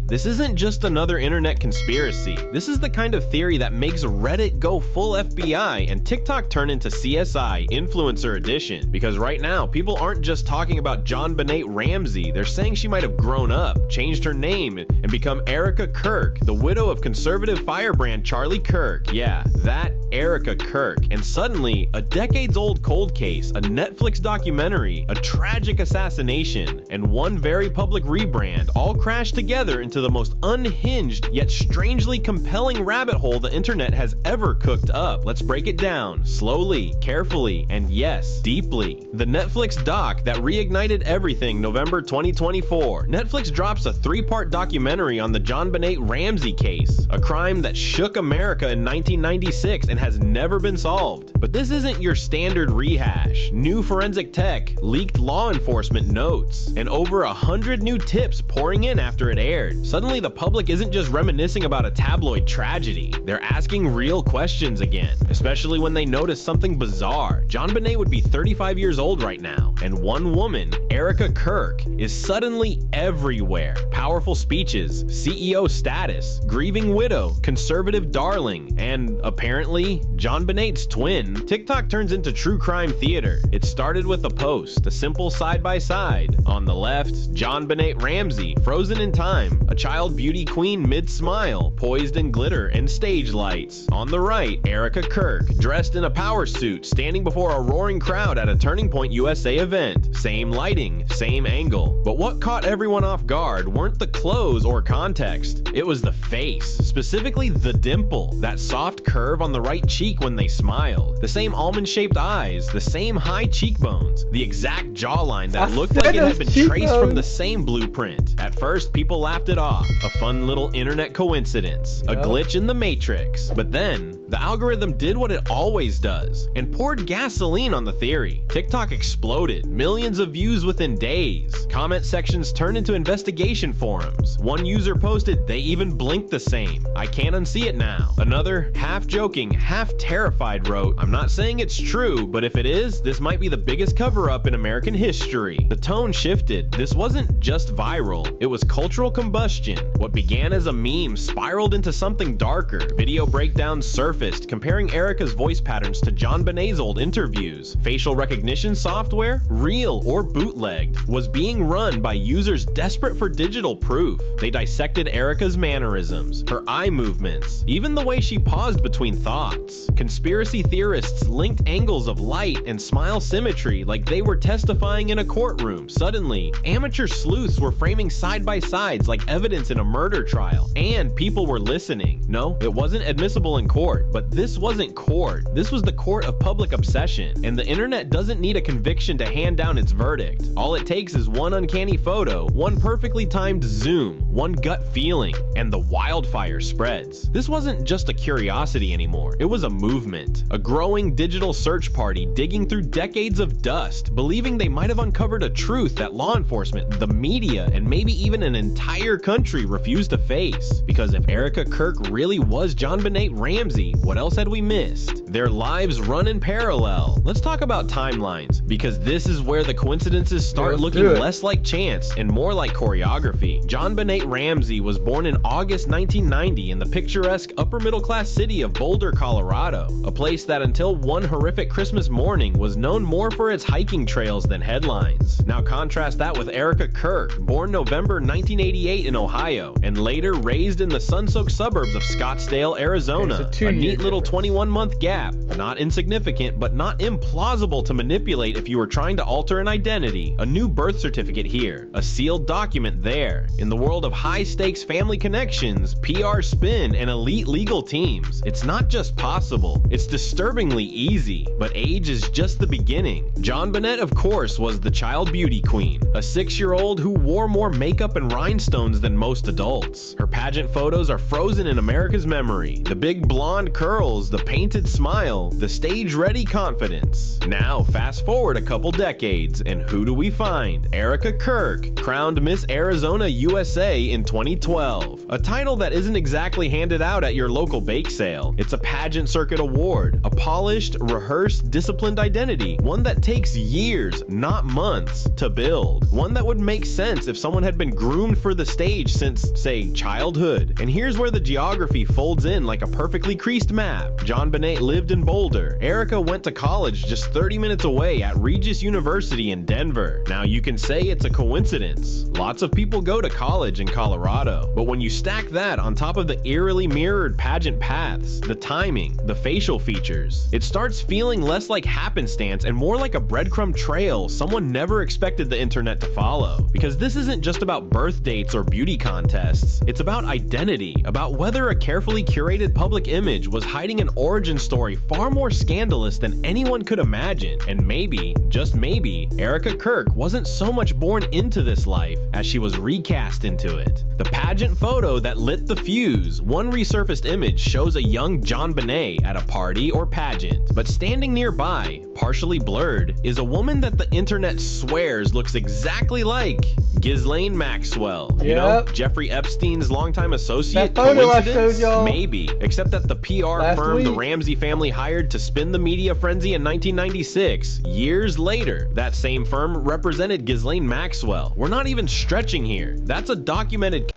This isn't just another internet conspiracy. This is the kind of theory that makes Reddit go full FBI and TikTok turn into CSI Influencer Edition. Because right now, people aren't just talking about JonBenet Ramsey, they're saying she might have grown up, changed her name, and become Erika Kirk, the widow of conservative firebrand Charlie Kirk. Yeah, that Erika Kirk. And suddenly, a decades-old cold case, a Netflix documentary, a tragic assassination, and one very public rebrand all crashed together into the most unhinged yet strangely compelling rabbit hole the internet has ever cooked up. Let's break it down slowly, carefully, and yes, deeply. The Netflix doc that reignited everything November 2024. Netflix drops a 3-part documentary on the JonBenet Ramsey case, a crime that shook America in 1996 and has never been solved. But this isn't your standard rehash. New forensic tech, leaked law enforcement notes, and over 100 new tips pouring in after it aired. Suddenly the public isn't just reminiscing about a tabloid tragedy. They're asking real questions again, especially when they notice something bizarre. JonBenet would be 35 years old right now, and one woman, Erika Kirk, is suddenly everywhere. Powerful speeches, CEO status, grieving widow, conservative darling, and apparently JonBenet's twin. TikTok turns into true crime theater. It started with a post, a simple side-by-side. On the left, JonBenet Ramsey, frozen in time, a child beauty queen mid-smile, poised in glitter and stage lights. On the right, Erika Kirk, dressed in a power suit, standing before a roaring crowd at a Turning Point USA event. Same lighting, same angle. But what caught everyone off guard weren't the clothes or context. It was the face, specifically the dimple, that soft curve on the right cheek when they smiled. The same almond-shaped eyes, the same high cheekbones, the exact jawline that looked like it had been traced from the same blueprint. At first, people laughed it off. A fun little internet coincidence. A glitch in the matrix. But then, the algorithm did what it always does and poured gasoline on the theory. TikTok exploded. Millions of views within days. Comment sections turned into investigation forums. One user posted, "They even blinked the same. I can't unsee it now." Another, half joking, half terrified, wrote, "I'm not saying it's true, but if it is, this might be the biggest cover-up in American history." The tone shifted. This wasn't just viral. It was cultural combustion. What began as a meme spiraled into something darker. Video breakdowns surfaced, comparing Erika's voice patterns to JonBenet's old interviews. Facial recognition software, real or bootlegged, was being run by users desperate for digital proof. They dissected Erika's mannerisms, her eye movements, even the way she paused between thoughts. Conspiracy theorists linked angles of light and smile symmetry like they were testifying in a courtroom. Suddenly, amateur sleuths were framing side-by-sides like evidence in a murder trial, and people were listening. No, it wasn't admissible in court, But this wasn't court. This was the court of public obsession, and the internet doesn't need a conviction to hand down its verdict. All it takes is one uncanny photo, one perfectly timed zoom, one gut feeling, and the wildfire spreads. This wasn't just a curiosity anymore. It was a movement, a growing digital search party digging through decades of dust, believing they might have uncovered a truth that law enforcement, the media, and maybe even an entire country refused to face. Because if Erika Kirk really was JonBenet Ramsey, what else had we missed? Their lives run in parallel. Let's talk about timelines, because this is where the coincidences start looking less like chance and more like choreography. JonBenet Ramsey was born in August 1990 in the picturesque upper middle class city of Boulder, Colorado, a place that until one horrific Christmas morning was known more for its hiking trails than headlines. Now contrast that with Erika Kirk, born November 1988 in Ohio, and later raised in the sun-soaked suburbs of Scottsdale, Arizona. A neat little 21-month gap. Not insignificant, but not implausible to manipulate if you were trying to alter an identity. A new birth certificate here, a sealed document there. In the world of high-stakes family connections, PR spin, and elite legal teams, it's not just possible, it's disturbingly easy. But age is just the beginning. JonBenet, of course, was the child beauty queen, a 6-year-old who wore more makeup and rhinestones than most adults. Her pageant photos are frozen in America's memory. The big blonde curls, the painted smile, the stage-ready confidence. Now, fast forward a couple decades, and who do we find? Erika Kirk, crowned Miss Arizona USA in 2012. A title that isn't exactly handed out at your local bake sale. It's a pageant circuit award, a polished, rehearsed, disciplined identity, one that takes years, not months, to build. One that would make sense if someone had been groomed for the stage since, say, childhood. And here's where the geography folds in like a perfectly creased map. JonBenet lived in Boulder. Erika went to college just 30 minutes away at Regis University in Denver. Now you can say it's a coincidence. Lots of people go to college in Colorado. But when you stack that on top of the eerily mirrored pageant paths, the timing, the facial features, it starts feeling less like happenstance and more like a breadcrumb trail someone never expected the internet to follow. Because this isn't just about birth dates or beauty contests. It's about identity, about whether a carefully curated public image was hiding an origin story far more scandalous than anyone could imagine. And maybe, just maybe, Erika Kirk wasn't so much born into this life as she was recast into it. The pageant photo that lit the fuse, one resurfaced image shows a young JonBenet at a party or pageant, but standing nearby, partially blurred, is a woman that the internet swears looks exactly like Ghislaine Maxwell. You know, Jeffrey Epstein's longtime associate. That photo I Coincidence? showed y'all Maybe, except that the PR firm the Ramsey family hired to spin the media frenzy in 1996, years later, that same firm represented Ghislaine Maxwell. We're not even stretching here. That's a documented...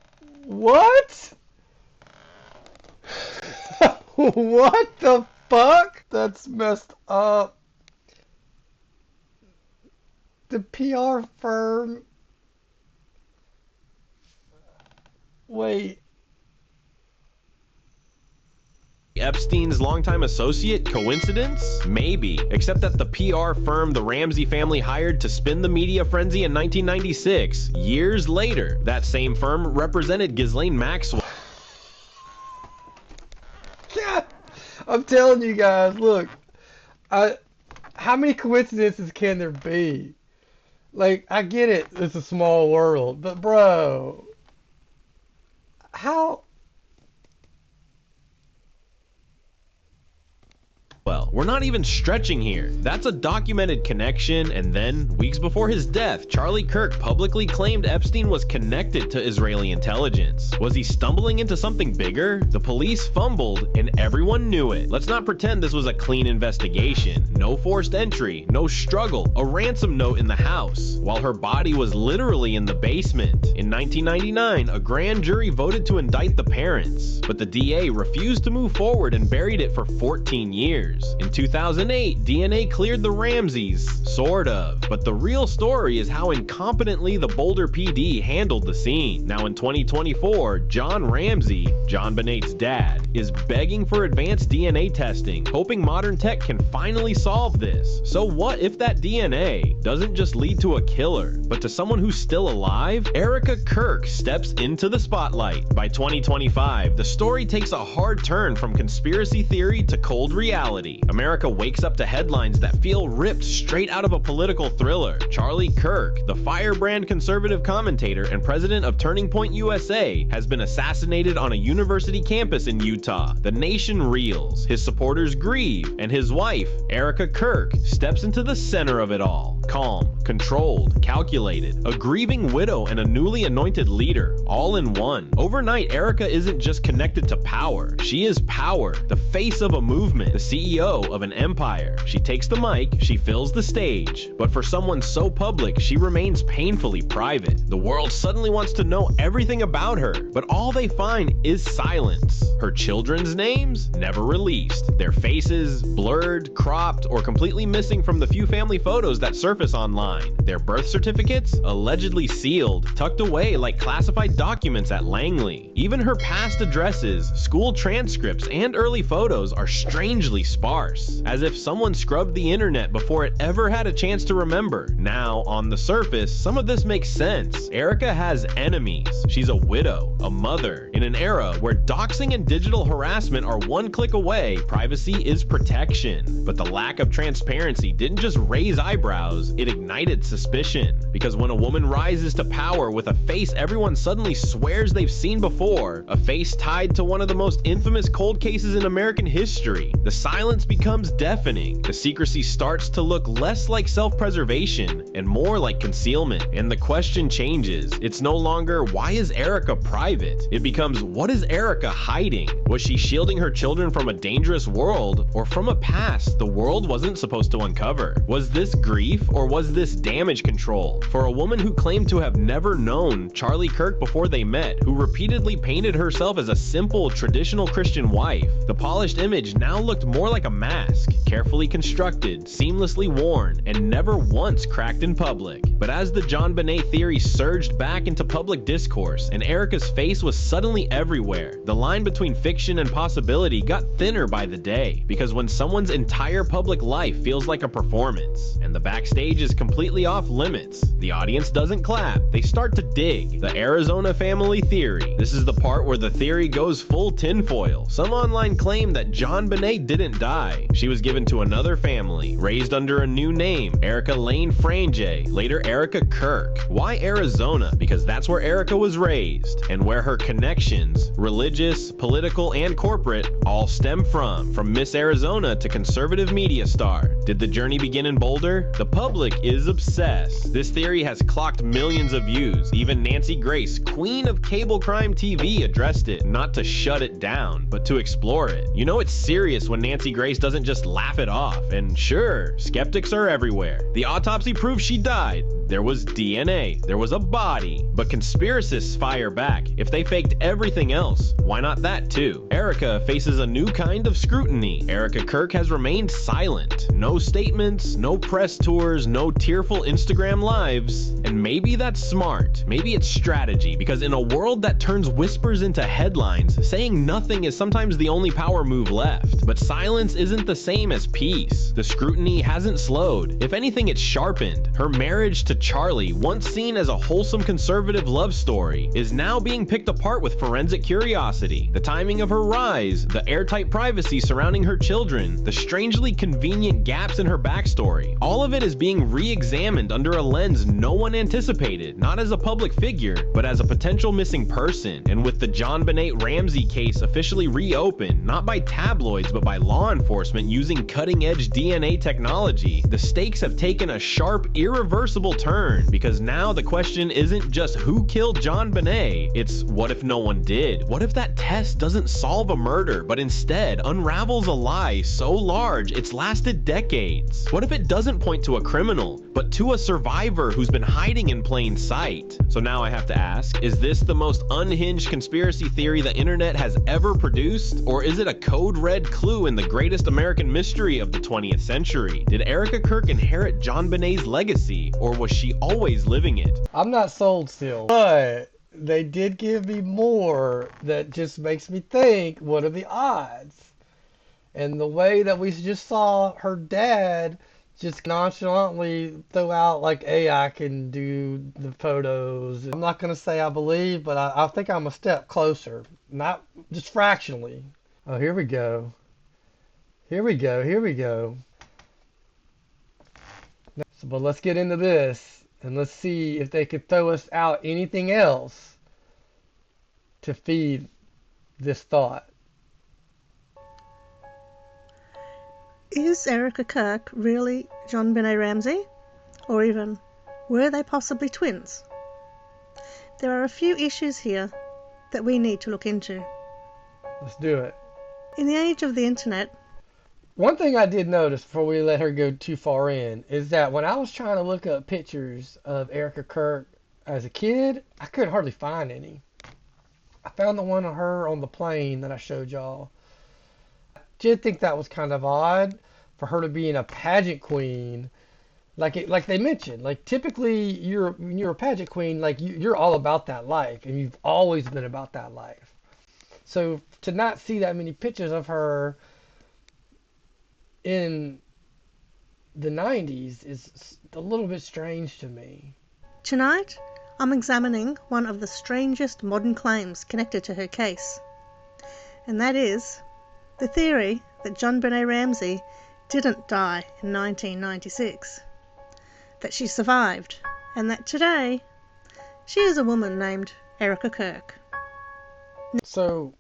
What? What the fuck? That's messed up. The PR firm... Wait. Epstein's longtime associate? Coincidence? Maybe, except that the PR firm the Ramsey family hired to spin the media frenzy in 1996, years later, that same firm represented Ghislaine Maxwell. God, I'm telling you guys, look, how many coincidences can there be? Like, I get it, it's a small world, but bro, how? Well, we're not even stretching here. That's a documented connection, and then, weeks before his death, Charlie Kirk publicly claimed Epstein was connected to Israeli intelligence. Was he stumbling into something bigger? The police fumbled, and everyone knew it. Let's not pretend this was a clean investigation. No forced entry, no struggle, a ransom note in the house, while her body was literally in the basement. In 1999, a grand jury voted to indict the parents, but the DA refused to move forward and buried it for 14 years. years. In 2008, DNA cleared the Ramseys, sort of. But the real story is how incompetently the Boulder PD handled the scene. Now in 2024, John Ramsey, JonBenet's dad, is begging for advanced DNA testing, hoping modern tech can finally solve this. So what if that DNA doesn't just lead to a killer, but to someone who's still alive? Erika Kirk steps into the spotlight. By 2025, the story takes a hard turn from conspiracy theory to cold reality. America wakes up to headlines that feel ripped straight out of a political thriller. Charlie Kirk, the firebrand conservative commentator and president of Turning Point USA, has been assassinated on a university campus in Utah. The nation reels, his supporters grieve, and his wife, Erika Kirk, steps into the center of it all. Calm, controlled, calculated, a grieving widow and a newly anointed leader, all in one. Overnight, Erika isn't just connected to power. She is power, the face of a movement, the CEO of an empire. She takes the mic, she fills the stage. But for someone so public, she remains painfully private. The world suddenly wants to know everything about her, but all they find is silence. Her children's names? Never released. Their faces? Blurred, cropped, or completely missing from the few family photos that surface online. Their birth certificates? Allegedly sealed, tucked away like classified documents at Langley. Even her past addresses, school transcripts, and early photos are strangely sparse, as if someone scrubbed the internet before it ever had a chance to remember. Now, on the surface, some of this makes sense. Erika has enemies. She's a widow, a mother. In an era where doxing and digital harassment are one click away, privacy is protection. But the lack of transparency didn't just raise eyebrows, it ignited suspicion. Because when a woman rises to power with a face everyone suddenly swears they've seen before, a face tied to one of the most infamous cold cases in American history, the silence becomes deafening. The secrecy starts to look less like self-preservation and more like concealment. And the question changes. It's no longer, why is Erika private? It becomes, what is Erika hiding? Was she shielding her children from a dangerous world, or from a past the world wasn't supposed to uncover? Was this grief, or was this damage control? For a woman who claimed to have never known Charlie Kirk before they met, who repeatedly painted herself as a simple, traditional Christian wife, the polished image now looked more like a mask, carefully constructed, seamlessly worn, and never once cracked in public. But as the JonBenet theory surged back into public discourse, and Erika's face was suddenly everywhere, the line between fiction and possibility got thinner by the day. Because when someone's entire public life feels like a performance, and the backstage is completely off limits, the audience doesn't clap, they start to dig. The Arizona family theory. This is the part where the theory goes full tinfoil. Some online claim that JonBenet didn't die. She was given to another family, raised under a new name, Erika Lane Frange, later Erika Kirk. Why Arizona? Because that's where Erika was raised, and where her connections, religious, political, and corporate, all stem from Miss Arizona to conservative media star. Did the journey begin in Boulder? The public is obsessed. This theory has clocked millions of views. Even Nancy Grace, queen of cable crime TV, addressed it, not to shut it down, but to explore it. You know it's serious when Nancy Grace doesn't just laugh it off. And sure, skeptics are everywhere. The autopsy proves she died. There was DNA, there was a body, but conspiracists fire back. If they faked everything else, why not that too? Erika faces a new kind of scrutiny. Erika Kirk has remained silent. No statements, no press tours, no tearful Instagram lives. And maybe that's smart. Maybe it's strategy, because in a world that turns whispers into headlines, saying nothing is sometimes the only power move left. But silence isn't the same as peace. The scrutiny hasn't slowed. If anything, it's sharpened. Her marriage to Charlie, once seen as a wholesome conservative love story, is now being picked apart with forensic curiosity. The timing of her rise, the airtight privacy surrounding her children, the strangely convenient gaps in her backstory, all of it is being re-examined under a lens no one anticipated, not as a public figure, but as a potential missing person. And with the JonBenet Ramsey case officially reopened, not by tabloids but by law enforcement using cutting-edge DNA technology, the stakes have taken a sharp, irreversible turn turn, because now the question isn't just who killed JonBenet, it's what if no one did? What if that test doesn't solve a murder, but instead unravels a lie so large it's lasted decades? What if it doesn't point to a criminal, but to a survivor who's been hiding in plain sight? So now I have to ask, is this the most unhinged conspiracy theory the internet has ever produced? Or is it a code red clue in the greatest American mystery of the 20th century? Did Erika Kirk inherit JonBenet's legacy, or was she always living it? I'm not sold still, but they did give me more that just makes me think, what are the odds? And the way that we just saw her dad just nonchalantly throw out like AI can do the photos. I'm not going to say I believe, but I think I'm a step closer. Not just fractionally. Oh, here we go. Here we go. Here we go. So, but let's get into this and let's see if they could throw us out anything else to feed this thought. Is Erika Kirk really JonBenet Ramsey? Or even, were they possibly twins? There are a few issues here that we need to look into. Let's do it. In the age of the internet, one thing I did notice before we let her go too far in is that when I was trying to look up pictures of Erika Kirk as a kid, I couldn't hardly find any. I found the one of her on the plane that I showed y'all. Did think that was kind of odd for her to be in a pageant queen, like they mentioned. Like typically, when you're a pageant queen, like you're all about that life, and you've always been about that life. So to not see that many pictures of her in the 90s is a little bit strange to me. Tonight, I'm examining one of the strangest modern claims connected to her case, and that is the theory that JonBenet Ramsey didn't die in 1996, that she survived, and that today she is a woman named Erika Kirk. So,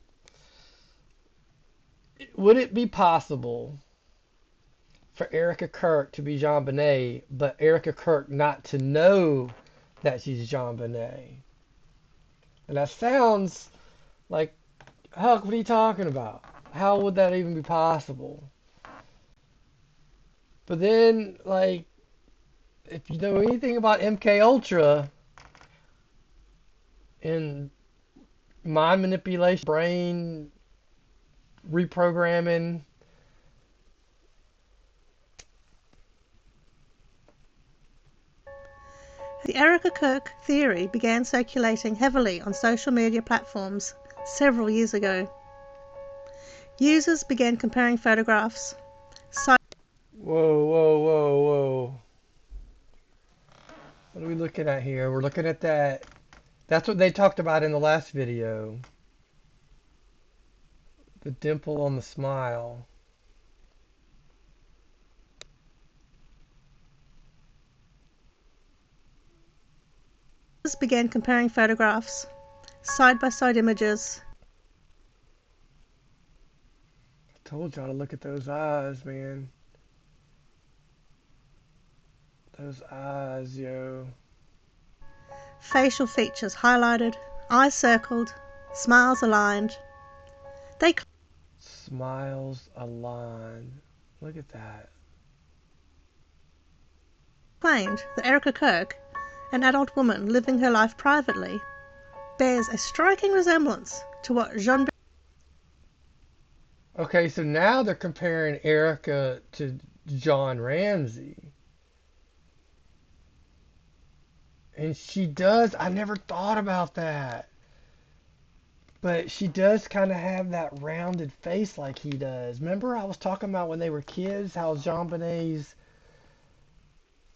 would it be possible for Erika Kirk to be JonBenet, but Erika Kirk not to know that she's JonBenet? And that sounds like, Huck, what are you talking about? How would that even be possible? But then, like, if you know anything about MK Ultra and mind manipulation, brain reprogramming, the Erika Kirk theory began circulating heavily on social media platforms several years ago. Users began comparing photographs. Whoa. What are we looking at here? We're looking at that. That's what they talked about in the last video. The dimple on the smile. Users began comparing photographs, side-by-side images. Told y'all to look at those eyes, man. Those eyes, yo. Facial features highlighted, eyes circled, smiles aligned. Smiles aligned. Look at that. Claimed that Erika Kirk, an adult woman living her life privately, bears a striking resemblance to what JonBenet. Okay, so now they're comparing Erika to John Ramsey. And she does, I never thought about that. But she does kind of have that rounded face like he does. Remember I was talking about when they were kids, how JonBenet's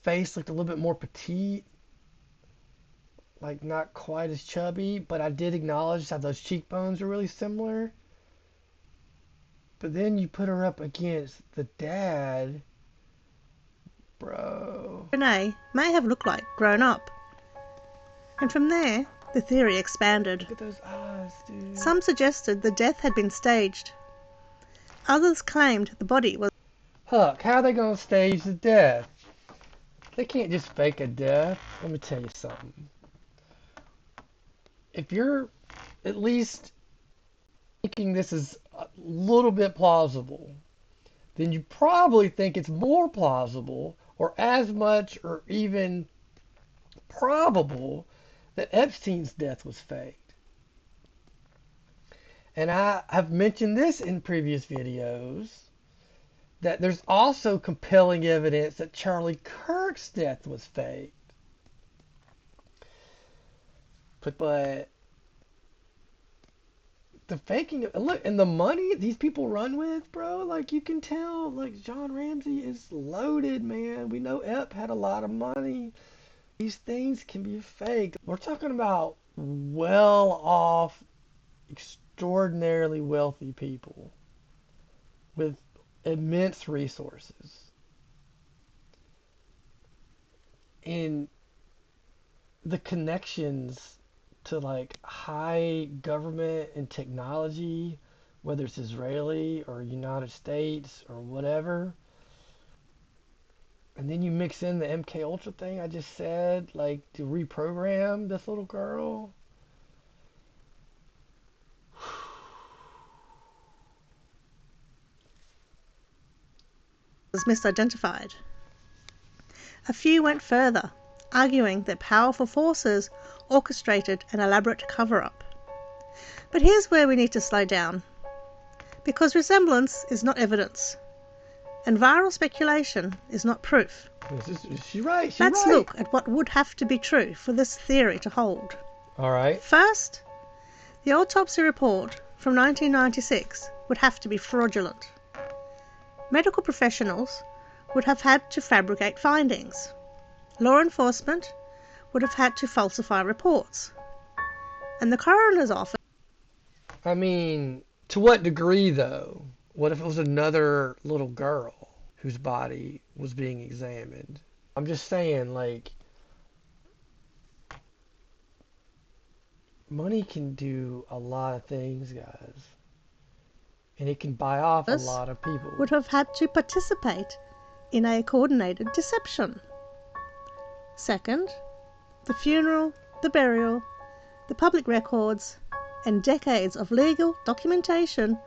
face looked a little bit more petite? Like not quite as chubby, but I did acknowledge that those cheekbones are really similar. But then you put her up against the dad, bro. Renee may have looked like grown up. And from there, the theory expanded. Look at those eyes, dude. Some suggested the death had been staged. Others claimed the body was... Huck, how are they going to stage the death? They can't just fake a death. Let me tell you something. If you're at least thinking this is a little bit plausible, then you probably think it's more plausible or as much or even probable that Epstein's death was faked. And I have mentioned this in previous videos, that there's also compelling evidence that Charlie Kirk's death was faked. But the faking, look, and the money these people run with, bro, like you can tell, like John Ramsey is loaded, man. We know Ep had a lot of money. These things can be fake. We're talking about well off, extraordinarily wealthy people with immense resources. And the connections to like high government and technology, whether it's Israeli or United States or whatever. And then you mix in the MK Ultra thing I just said, like to reprogram this little girl. Was misidentified. A few went further, arguing that powerful forces orchestrated an elaborate cover-up. But here's where we need to slow down, because resemblance is not evidence, and viral speculation is not proof. She's right. Let's look at what would have to be true for this theory to hold. All right. First, the autopsy report from 1996 would have to be fraudulent. Medical professionals would have had to fabricate findings. Law enforcement would have had to falsify reports. And the coroner's office... I mean, to what degree, though? What if it was another little girl whose body was being examined? I'm just saying, like, money can do a lot of things, guys. And it can buy off a lot of people. Would have had to participate in a coordinated deception. Second, the funeral, the burial, the public records, and decades of legal documentation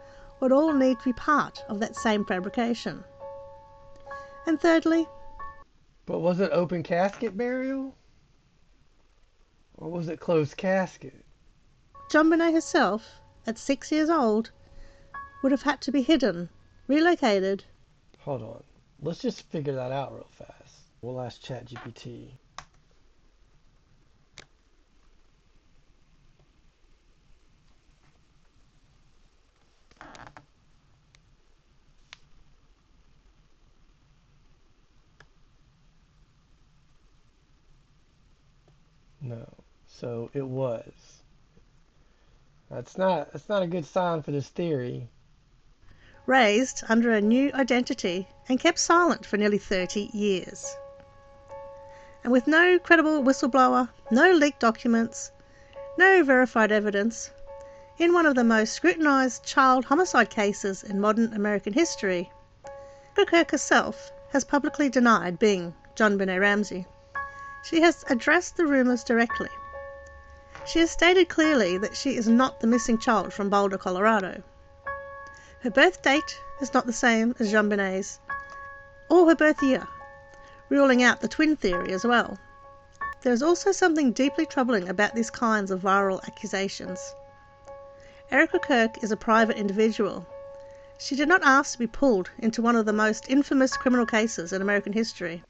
would all need to be part of that same fabrication. And thirdly... But was it open casket burial? Or was it closed casket? JonBenet herself, at 6 years old, would have had to be hidden, relocated. Hold on. Let's just figure that out real fast. We'll ask ChatGPT. No. So it was. That's not a good sign for this theory. Raised under a new identity and kept silent for nearly 30 years. And with no credible whistleblower, no leaked documents, no verified evidence, in one of the most scrutinised child homicide cases in modern American history, Erika Kirk herself has publicly denied being JonBenet Ramsey. She has addressed the rumours directly. She has stated clearly that she is not the missing child from Boulder, Colorado. Her birth date is not the same as JonBenet's, or her birth year, ruling out the twin theory as well. There is also something deeply troubling about these kinds of viral accusations. Erika Kirk is a private individual. She did not ask to be pulled into one of the most infamous criminal cases in American history.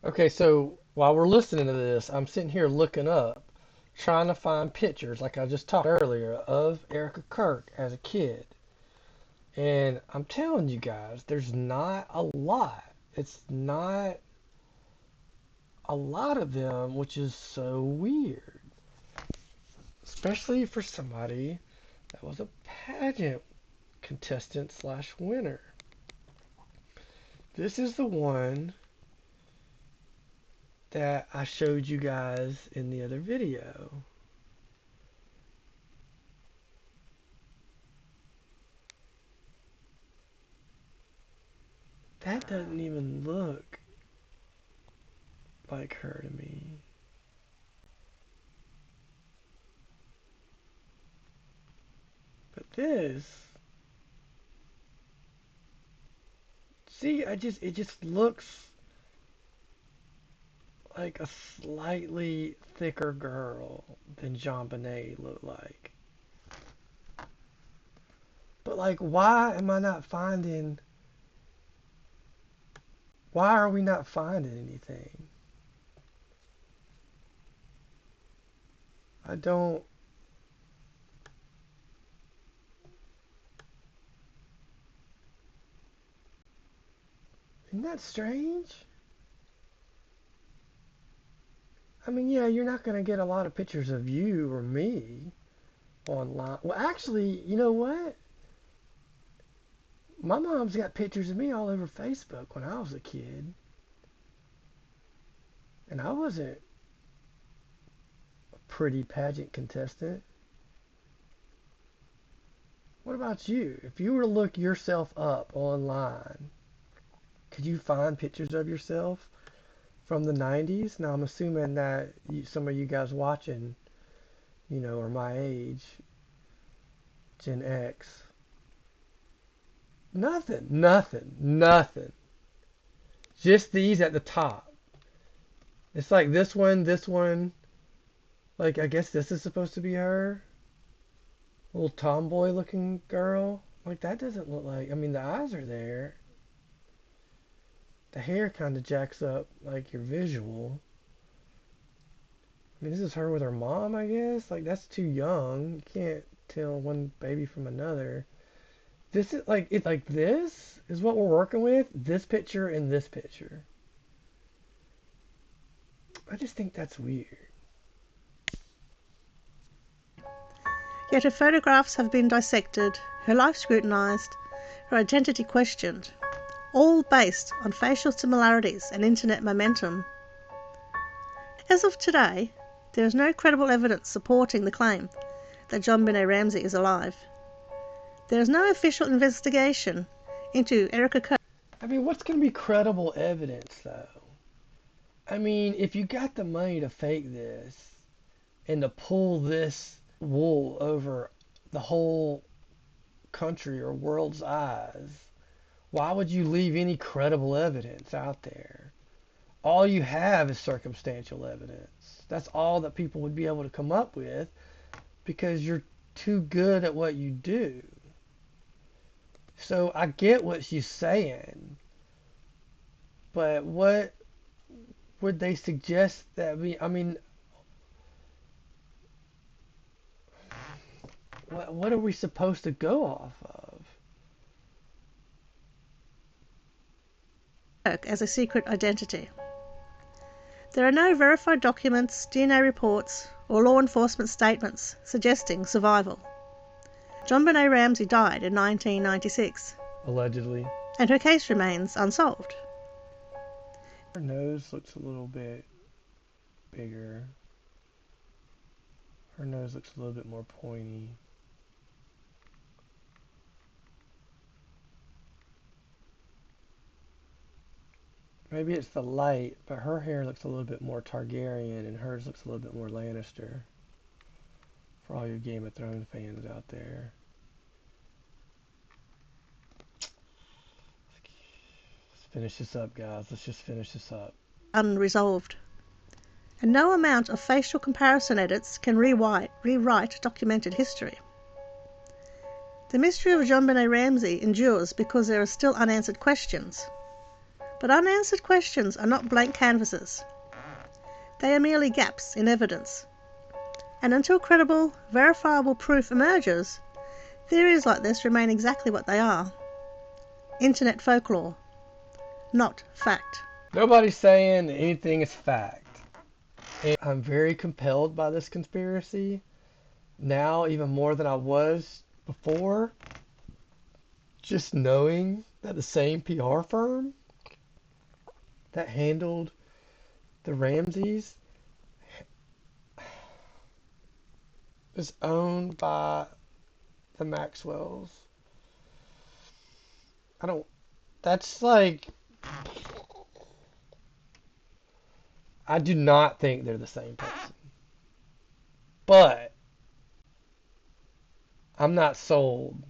Okay, so while we're listening to this, I'm sitting here looking up, trying to find pictures, like I just talked earlier, of Erika Kirk as a kid. And I'm telling you guys, there's not a lot. It's not a lot of them, which is so weird. Especially for somebody that was a pageant contestant / winner. This is the one that I showed you guys in the other video. That doesn't even look like her to me. But this, see, it just looks like a slightly thicker girl than JonBenet looked like. But like, why are we not finding anything? I don't. Isn't that strange? I mean, yeah, you're not going to get a lot of pictures of you or me online. Well, actually, you know what? My mom's got pictures of me all over Facebook when I was a kid. And I wasn't a pretty pageant contestant. What about you? If you were to look yourself up online, could you find pictures of yourself from the 90s? Now, I'm assuming that some of you guys watching, are my age, Gen X. Nothing. Just these at the top. It's like this one. Like, I guess this is supposed to be her. Little tomboy looking girl. Like, that doesn't look like, I mean, the eyes are there. The hair kind of jacks up, like, your visual. I mean, this is her with her mom, I guess. Like, that's too young. You can't tell one baby from another. This is like, this is what we're working with. This picture and this picture. I just think that's weird. Yet her photographs have been dissected, her life scrutinised, her identity questioned, all based on facial similarities and internet momentum. As of today, there is no credible evidence supporting the claim that JonBenet Ramsey is alive. There is no official investigation into Erika Kirk. I mean, what's going to be credible evidence, though? I mean, if you got the money to fake this and to pull this wool over the whole country or world's eyes, why would you leave any credible evidence out there? All you have is circumstantial evidence. That's all that people would be able to come up with because you're too good at what you do. So I get what she's saying, but what would they suggest that we, I mean, what are we supposed to go off of? As a secret identity. There are no verified documents, DNA reports, or law enforcement statements suggesting survival. JonBenet Ramsey died in 1996. Allegedly. And her case remains unsolved. Her nose looks a little bit bigger. Her nose looks a little bit more pointy. Maybe it's the light, but her hair looks a little bit more Targaryen and hers looks a little bit more Lannister. For all you Game of Thrones fans out there. Let's finish this up, guys. Let's just finish this up. Unresolved. And no amount of facial comparison edits can rewrite documented history. The mystery of JonBenet Ramsey endures because there are still unanswered questions. But unanswered questions are not blank canvases. They are merely gaps in evidence. And until credible, verifiable proof emerges, theories like this remain exactly what they are. Internet folklore, not fact. Nobody's saying that anything is fact. And I'm very compelled by this conspiracy. Now, even more than I was before. Just knowing that the same PR firm that handled the Ramseys is owned by the Maxwells. that's like, I do not think they're the same person. But I'm not sold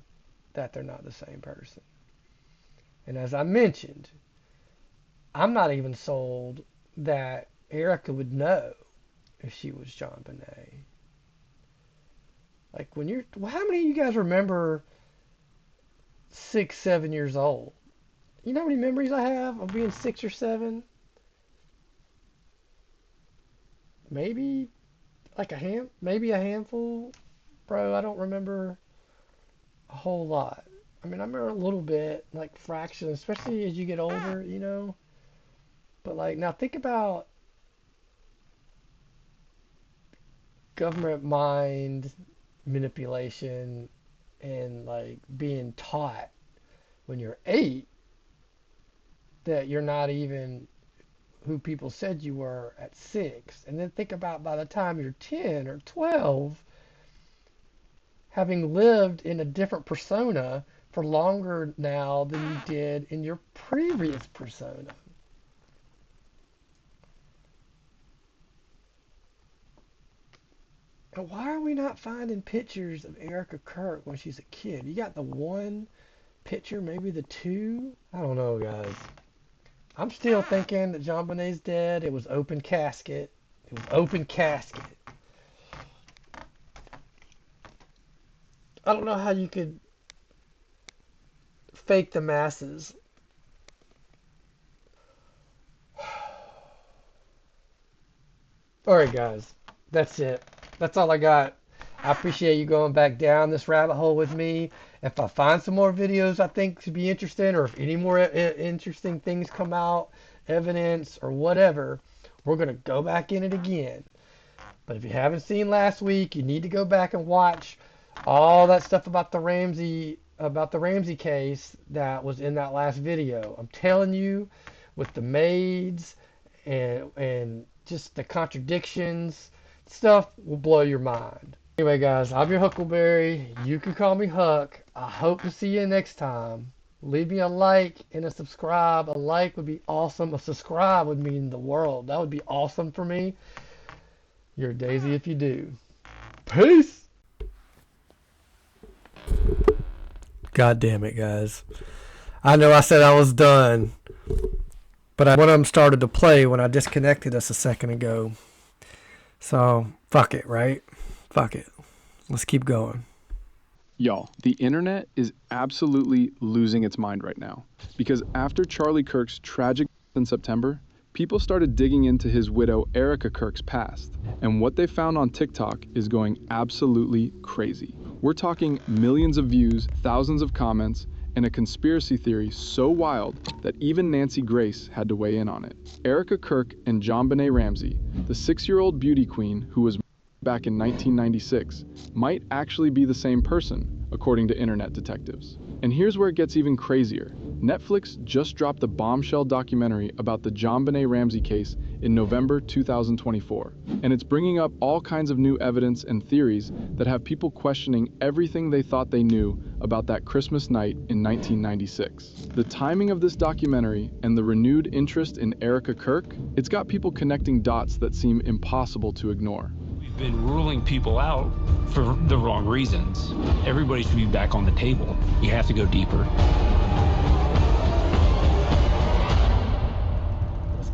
that they're not the same person. And as I mentioned, I'm not even sold that Erika would know if she was JonBenet. Like how many of you guys remember 6, 7 years old? You know how many memories I have of being 6 or 7? Maybe like maybe a handful, bro. I don't remember a whole lot. I mean, I remember a little bit, like fractions, especially as you get older, you know. But like now, think about government mind manipulation and like being taught when you're 8 that you're not even who people said you were at 6. And then think about by the time you're 10 or 12, having lived in a different persona for longer now than you did in your previous persona. And why are we not finding pictures of Erika Kirk when she's a kid? You got the one picture, maybe the 2? I don't know, guys. I'm still thinking that JonBenet's dead. It was open casket. It was open casket. I don't know how you could fake the masses. Alright, guys. That's it. That's all I got. I appreciate you going back down this rabbit hole with me. If I find some more videos I think should be interesting, or if any more interesting things come out, evidence or whatever, we're going to go back in it again. But if you haven't seen last week, you need to go back and watch all that stuff about the Ramsey case that was in that last video. I'm telling you, with the maids and just the contradictions, stuff will blow your mind. Anyway, guys, I'm your Huckleberry. You can call me Huck. I hope to see you next time. Leave me a like and a subscribe. A like would be awesome. A subscribe would mean the world. That would be awesome for me. You're a daisy if you do. Peace! God damn it, guys. I know I said I was done, but one of them started to play when I disconnected us a second ago. So, fuck it, right? Fuck it. Let's keep going. Y'all, the internet is absolutely losing its mind right now. Because after Charlie Kirk's tragic death in September, people started digging into his widow Erika Kirk's past. And what they found on TikTok is going absolutely crazy. We're talking millions of views, thousands of comments, and a conspiracy theory so wild that even Nancy Grace had to weigh in on it. Erika Kirk and JonBenet Ramsey, the 6-year-old beauty queen who was back in 1996, might actually be the same person, according to internet detectives. And here's where it gets even crazier. Netflix just dropped a bombshell documentary about the JonBenet Ramsey case in November 2024. And it's bringing up all kinds of new evidence and theories that have people questioning everything they thought they knew about that Christmas night in 1996. The timing of this documentary and the renewed interest in Erika Kirk, it's got people connecting dots that seem impossible to ignore. We've been ruling people out for the wrong reasons. Everybody should be back on the table. You have to go deeper.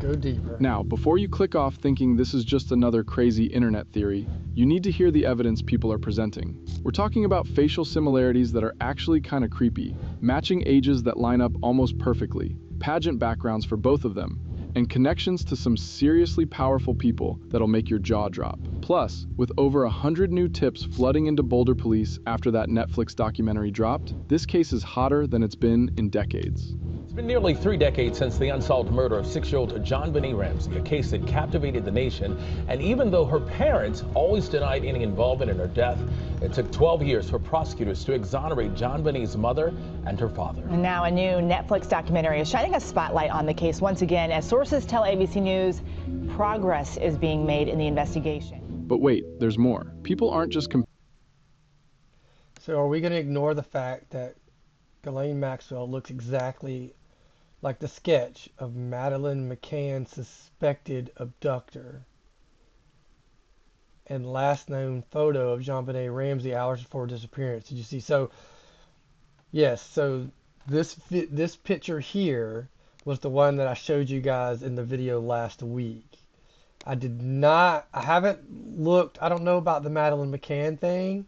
Go deeper. Now, before you click off thinking this is just another crazy internet theory, you need to hear the evidence people are presenting. We're talking about facial similarities that are actually kind of creepy, matching ages that line up almost perfectly, pageant backgrounds for both of them, and connections to some seriously powerful people that'll make your jaw drop. Plus, with over 100 new tips flooding into Boulder police after that Netflix documentary dropped, this case is hotter than it's been in decades. It's been nearly 3 decades since the unsolved murder of 6-year-old JonBenet Ramsey, a case that captivated the nation. And even though her parents always denied any involvement in her death, it took 12 years for prosecutors to exonerate JonBenet's mother and her father. And now a new Netflix documentary is shining a spotlight on the case once again. As sources tell ABC News, progress is being made in the investigation. But wait, there's more. People aren't just So are we going to ignore the fact that Ghislaine Maxwell looks exactly like the sketch of Madeleine McCann's suspected abductor, and last known photo of JonBenet Ramsey hours before disappearance. Did you see? So, yes, so this picture here was the one that I showed you guys in the video last week. I haven't looked, I don't know about the Madeleine McCann thing,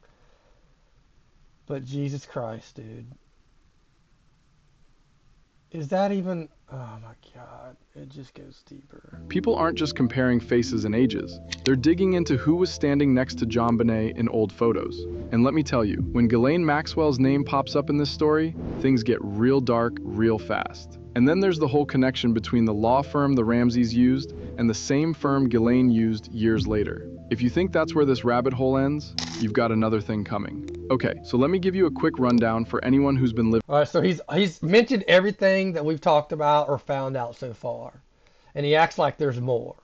but Jesus Christ, dude. Is that even, oh my God, it just goes deeper. People aren't just comparing faces and ages. They're digging into who was standing next to JonBenet in old photos. And let me tell you, when Ghislaine Maxwell's name pops up in this story, things get real dark real fast. And then there's the whole connection between the law firm the Ramseys used and the same firm Ghislaine used years later. If you think that's where this rabbit hole ends, you've got another thing coming. Okay, so let me give you a quick rundown for anyone who's been living. All right, so he's mentioned everything that we've talked about or found out so far, and he acts like there's more.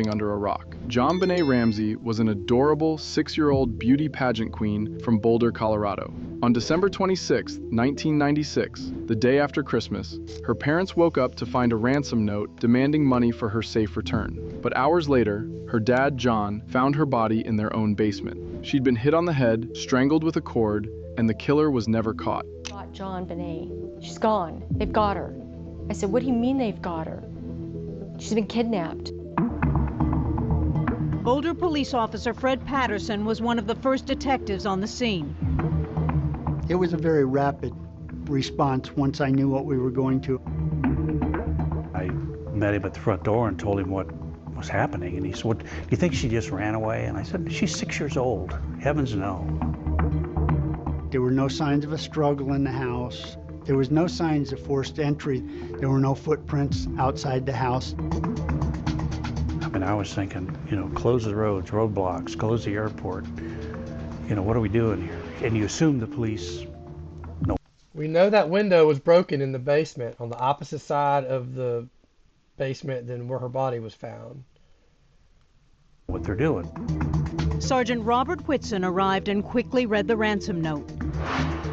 Under a rock. JonBenet Ramsey was an adorable 6-year-old beauty pageant queen from Boulder, Colorado. On December 26, 1996, the day after Christmas, her parents woke up to find a ransom note demanding money for her safe return. But hours later, her dad, John, found her body in their own basement. She'd been hit on the head, strangled with a cord, and the killer was never caught. Got JonBenet. She's gone. They've got her. I said, what do you mean they've got her? She's been kidnapped. Boulder police officer Fred Patterson was one of the first detectives on the scene. It was a very rapid response once I knew what we were going to. I met him at the front door and told him what was happening, and he said, "What, do you think she just ran away?" And I said, "She's 6 years old. Heavens no." There were no signs of a struggle in the house. There was no signs of forced entry. There were no footprints outside the house. And I was thinking, close the roads, roadblocks, close the airport. What are we doing here? And you assume the police know. We know that window was broken in the basement on the opposite side of the basement than where her body was found. What they're doing. Sergeant Robert Whitson arrived and quickly read the ransom note.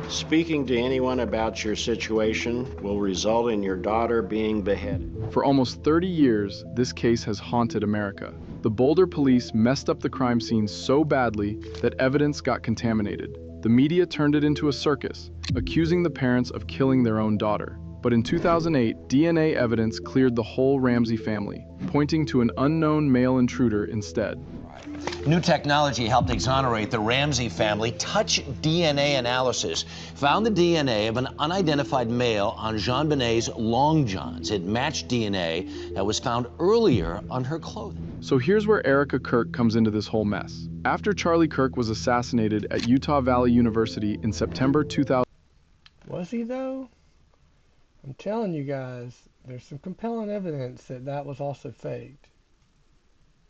Speaking to anyone about your situation will result in your daughter being beheaded. For almost 30 years, this case has haunted America. The Boulder police messed up the crime scene so badly that evidence got contaminated. The media turned it into a circus, accusing the parents of killing their own daughter. But in 2008, DNA evidence cleared the whole Ramsey family, pointing to an unknown male intruder instead. New technology helped exonerate the Ramsey family. Touch DNA analysis found the DNA of an unidentified male on JonBenet's long johns. It matched DNA that was found earlier on her clothing. So here's where Erika Kirk comes into this whole mess. After Charlie Kirk was assassinated at Utah Valley University in September 2000. Was he though? I'm telling you guys, there's some compelling evidence that that was also faked.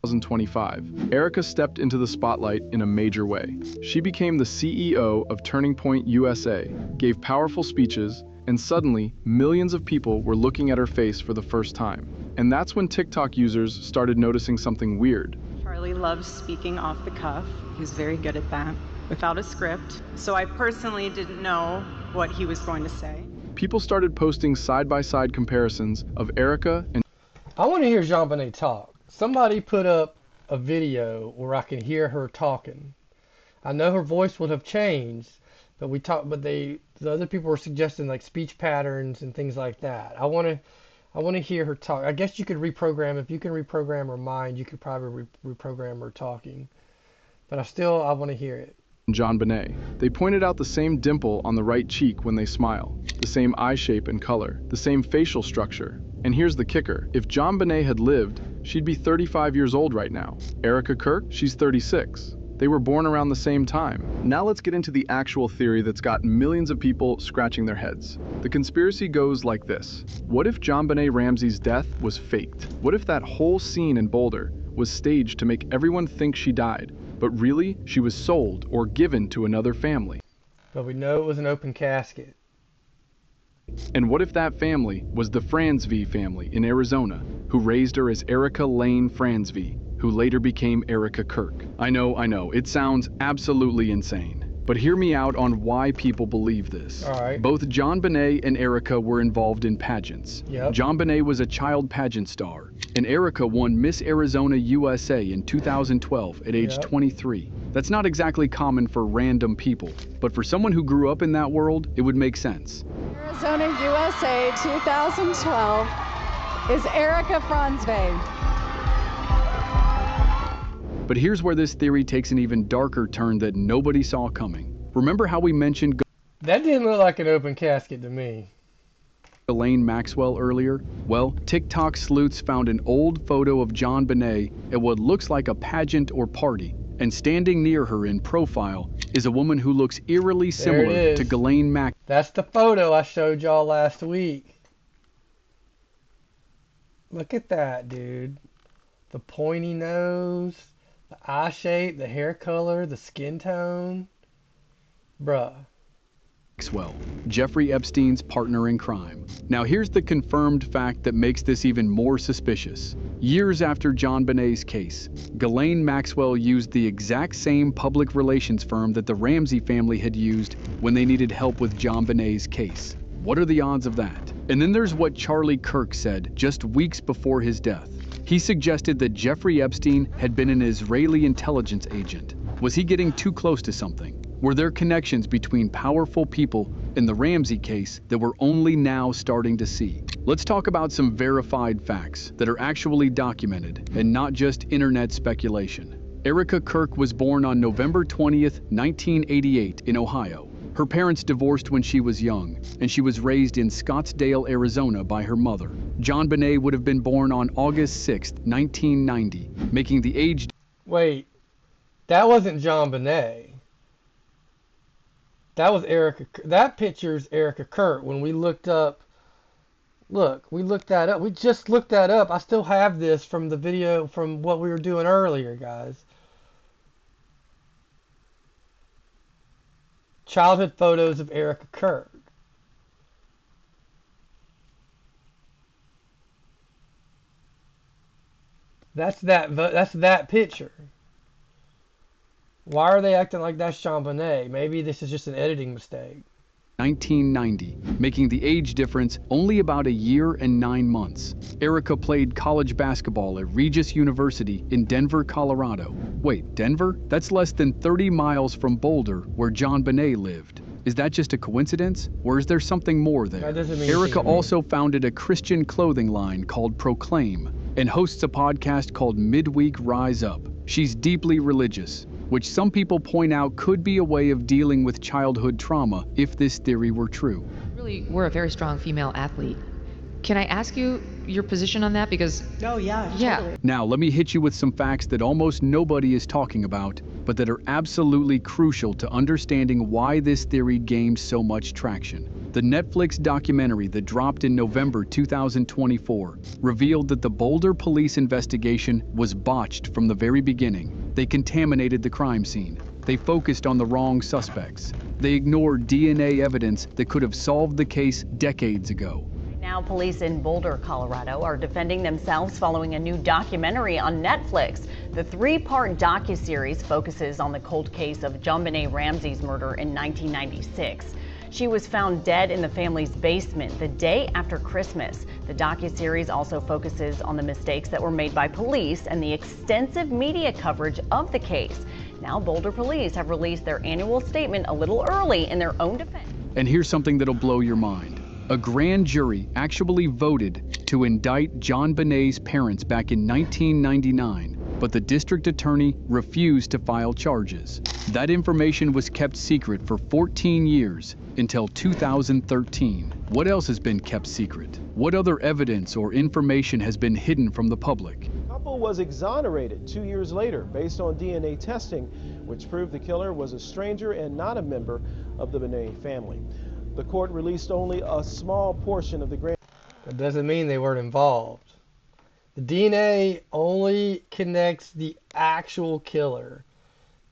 2025, Erika stepped into the spotlight in a major way. She became the CEO of Turning Point USA, gave powerful speeches, and suddenly, millions of people were looking at her face for the first time. And that's when TikTok users started noticing something weird. Charlie loves speaking off the cuff. He's very good at that, without a script. So I personally didn't know what he was going to say. People started posting side-by-side comparisons of Erika and... I want to hear JonBenet talk. Somebody put up a video where I can hear her talking. I know her voice would have changed, but the other people were suggesting like speech patterns and things like that. I want to hear her talk. I guess you could reprogram. If you can reprogram her mind, you could probably reprogram her talking. But I want to hear it. JonBenet. They pointed out the same dimple on the right cheek when they smile, the same eye shape and color, the same facial structure. And here's the kicker. If JonBenet had lived, she'd be 35 years old right now. Erika Kirk, she's 36. They were born around the same time. Now let's get into the actual theory that's got millions of people scratching their heads. The conspiracy goes like this. What if JonBenet Ramsey's death was faked? What if that whole scene in Boulder was staged to make everyone think she died, but really she was sold or given to another family? But we know it was an open casket. And what if that family was the Fransv family in Arizona, who raised her as Erika Lane Fransv, who later became Erika Kirk? I know, it sounds absolutely insane. But hear me out on why people believe this. All right. Both JonBenet and Erika were involved in pageants. Yep. JonBenet was a child pageant star, and Erika won Miss Arizona USA in 2012 at age 23. That's not exactly common for random people, but for someone who grew up in that world, it would make sense. Arizona USA 2012 is Erika Franzweg. But here's where this theory takes an even darker turn that nobody saw coming. Remember how we mentioned That didn't look like an open casket to me. Elaine Maxwell earlier? Well, TikTok sleuths found an old photo of JonBenet at what looks like a pageant or party, and standing near her in profile is a woman who looks eerily similar to Ghislaine Maxwell. That's the photo I showed y'all last week. Look at that, dude. The pointy nose, the eye shape, the hair color, the skin tone. Bruh. Maxwell, Jeffrey Epstein's partner in crime. Now here's the confirmed fact that makes this even more suspicious. Years after JonBenet's case, Ghislaine Maxwell used the exact same public relations firm that the Ramsey family had used when they needed help with JonBenet's case. What are the odds of that? And then there's what Charlie Kirk said just weeks before his death. He suggested that Jeffrey Epstein had been an Israeli intelligence agent. Was he getting too close to something? Were there connections between powerful people in the Ramsey case that we're only now starting to see? Let's talk about some verified facts that are actually documented and not just internet speculation. Erika Kirk was born on November 20th, 1988 in Ohio. Her parents divorced when she was young, and she was raised in Scottsdale, Arizona by her mother. JonBenet would have been born on August 6th, 1990, making the age... Wait, that wasn't JonBenet. That was Erika. That picture's Erika Kirk. When we looked up, look, we looked that up. We just looked that up. I still have this from the video from what we were doing earlier, guys. Childhood photos of Erika Kirk. That's that picture. Why are they acting like that's JonBenet? Maybe this is just an editing mistake. 1990, making the age difference only about a year and 9 months. Erika played college basketball at Regis University in Denver, Colorado. Wait, Denver? That's less than 30 miles from Boulder, where JonBenet lived. Is that just a coincidence, or is there something more there? That doesn't mean Erika also founded a Christian clothing line called Proclaim and hosts a podcast called Midweek Rise Up. She's deeply religious, which some people point out could be a way of dealing with childhood trauma if this theory were true. Really, we're a very strong female athlete. Can I ask you your position on that? Because... Oh, yeah. Yeah. Now, let me hit you with some facts that almost nobody is talking about, but that are absolutely crucial to understanding why this theory gained so much traction. The Netflix documentary that dropped in November 2024 revealed that the Boulder police investigation was botched from the very beginning. They contaminated the crime scene. They focused on the wrong suspects. They ignored DNA evidence that could have solved the case decades ago. Now, police in Boulder, Colorado are defending themselves following a new documentary on Netflix. The 3-part docuseries focuses on the cold case of JonBenet Ramsey's murder in 1996. She was found dead in the family's basement the day after Christmas. The docuseries also focuses on the mistakes that were made by police and the extensive media coverage of the case. Now, Boulder police have released their annual statement a little early in their own defense. And here's something that'll blow your mind. A grand jury actually voted to indict JonBenet's parents back in 1999, but the district attorney refused to file charges. That information was kept secret for 14 years until 2013. What else has been kept secret? What other evidence or information has been hidden from the public? The couple was exonerated 2 years later based on DNA testing, which proved the killer was a stranger and not a member of the Benet family. The court released only a small portion of the grand. That doesn't mean they weren't involved. The DNA only connects the actual killer.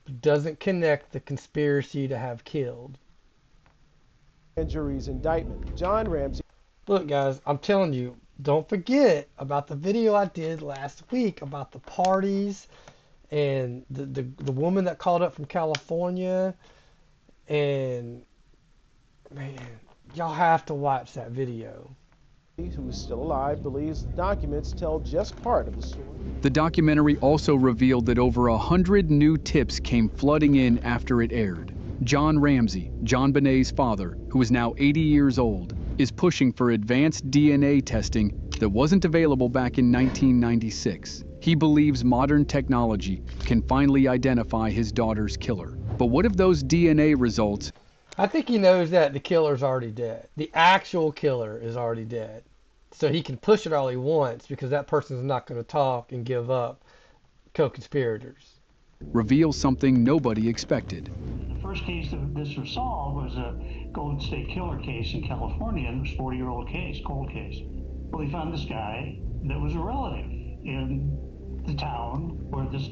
It doesn't connect the conspiracy to have killed. Grand jury's indictment. John Ramsey. Look, guys, I'm telling you, don't forget about the video I did last week about the parties and the woman that called up from California. And man, y'all have to watch that video. Who is still alive believes the documents tell just part of the story. The documentary also revealed that over 100 new tips came flooding in after it aired. John Ramsey, JonBenet's father, who is now 80 years old, is pushing for advanced DNA testing that wasn't available back in 1996. He believes modern technology can finally identify his daughter's killer. But what if those DNA results... I think he knows that the killer's already dead. The actual killer is already dead. So he can push it all he wants because that person's not going to talk and give up co-conspirators. reveal something nobody expected. The first case that this was solved was a Golden State Killer case in California, and it was a 40-year-old case, cold case. Well, they found this guy that was a relative in the town where this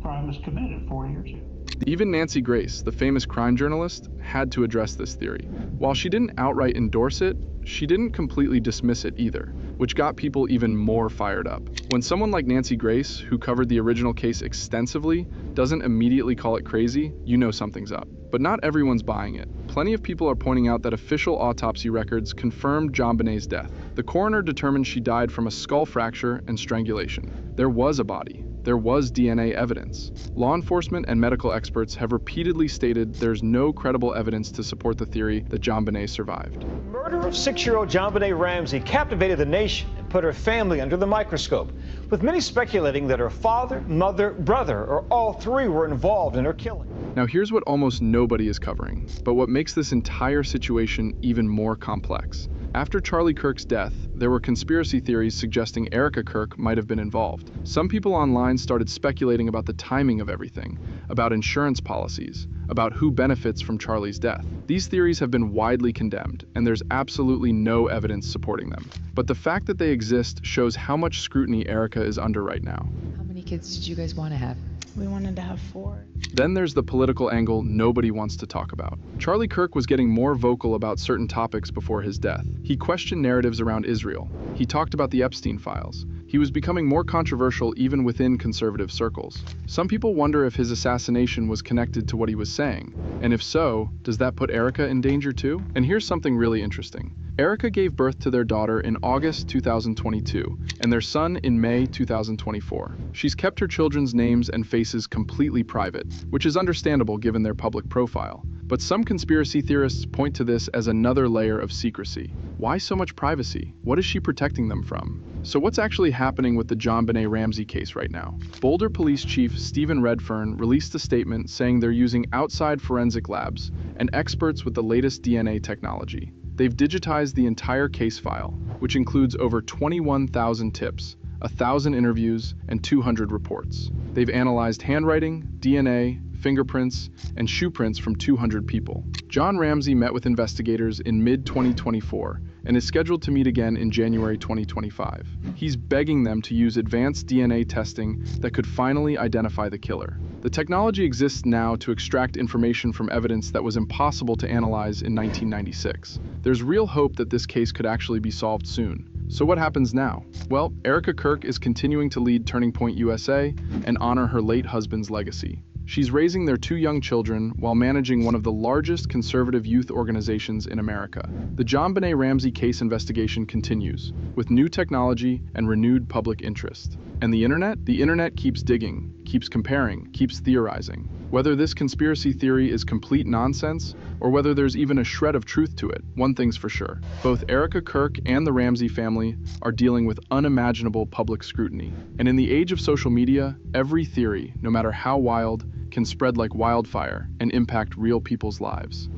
crime was committed 4 years ago. Even Nancy Grace, the famous crime journalist, had to address this theory. While she didn't outright endorse it, she didn't completely dismiss it either, which got people even more fired up. When someone like Nancy Grace, who covered the original case extensively, doesn't immediately call it crazy, you know something's up. But not everyone's buying it. Plenty of people are pointing out that official autopsy records confirmed JonBenet's death. The coroner determined she died from a skull fracture and strangulation. There was a body. There was DNA evidence. Law enforcement and medical experts have repeatedly stated there's no credible evidence to support the theory that JonBenet survived. Murder of 6-year-old JonBenet Ramsey captivated the nation and put her family under the microscope, with many speculating that her father, mother, brother, or all three were involved in her killing. Now here's what almost nobody is covering, but what makes this entire situation even more complex. After Charlie Kirk's death, there were conspiracy theories suggesting Erika Kirk might have been involved. Some people online started speculating about the timing of everything, about insurance policies, about who benefits from Charlie's death. These theories have been widely condemned, and there's absolutely no evidence supporting them. But the fact that they exist shows how much scrutiny Erika is under right now. How many kids did you guys want to have? We wanted to have 4. Then there's the political angle nobody wants to talk about. Charlie Kirk was getting more vocal about certain topics before his death. He questioned narratives around Israel. He talked about the Epstein files. He was becoming more controversial even within conservative circles. Some people wonder if his assassination was connected to what he was saying. And if so, does that put Erika in danger too? And here's something really interesting. Erika gave birth to their daughter in August 2022, and their son in May 2024. She's kept her children's names and faces completely private, which is understandable given their public profile. But some conspiracy theorists point to this as another layer of secrecy. Why so much privacy? What is she protecting them from? So what's actually happening with the JonBenet Ramsey case right now? Boulder Police Chief Stephen Redfern released a statement saying they're using outside forensic labs and experts with the latest DNA technology. They've digitized the entire case file, which includes over 21,000 tips, 1,000 interviews, and 200 reports. They've analyzed handwriting, DNA, fingerprints, and shoe prints from 200 people. John Ramsey met with investigators in mid-2024 and is scheduled to meet again in January 2025. He's begging them to use advanced DNA testing that could finally identify the killer. The technology exists now to extract information from evidence that was impossible to analyze in 1996. There's real hope that this case could actually be solved soon. So what happens now? Well, Erika Kirk is continuing to lead Turning Point USA and honor her late husband's legacy. She's raising their 2 young children while managing one of the largest conservative youth organizations in America. The JonBenet Ramsey case investigation continues, with new technology and renewed public interest. And the internet keeps digging, keeps comparing, keeps theorizing. Whether this conspiracy theory is complete nonsense, or whether there's even a shred of truth to it, one thing's for sure. Both Erika Kirk and the Ramsey family are dealing with unimaginable public scrutiny. And in the age of social media, every theory, no matter how wild, can spread like wildfire and impact real people's lives.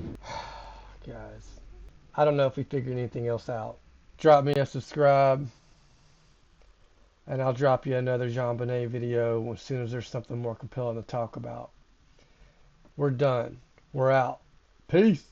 Guys, I don't know if we figured anything else out. Drop me a subscribe, and I'll drop you another JonBenet video as soon as there's something more compelling to talk about. We're done. We're out. Peace.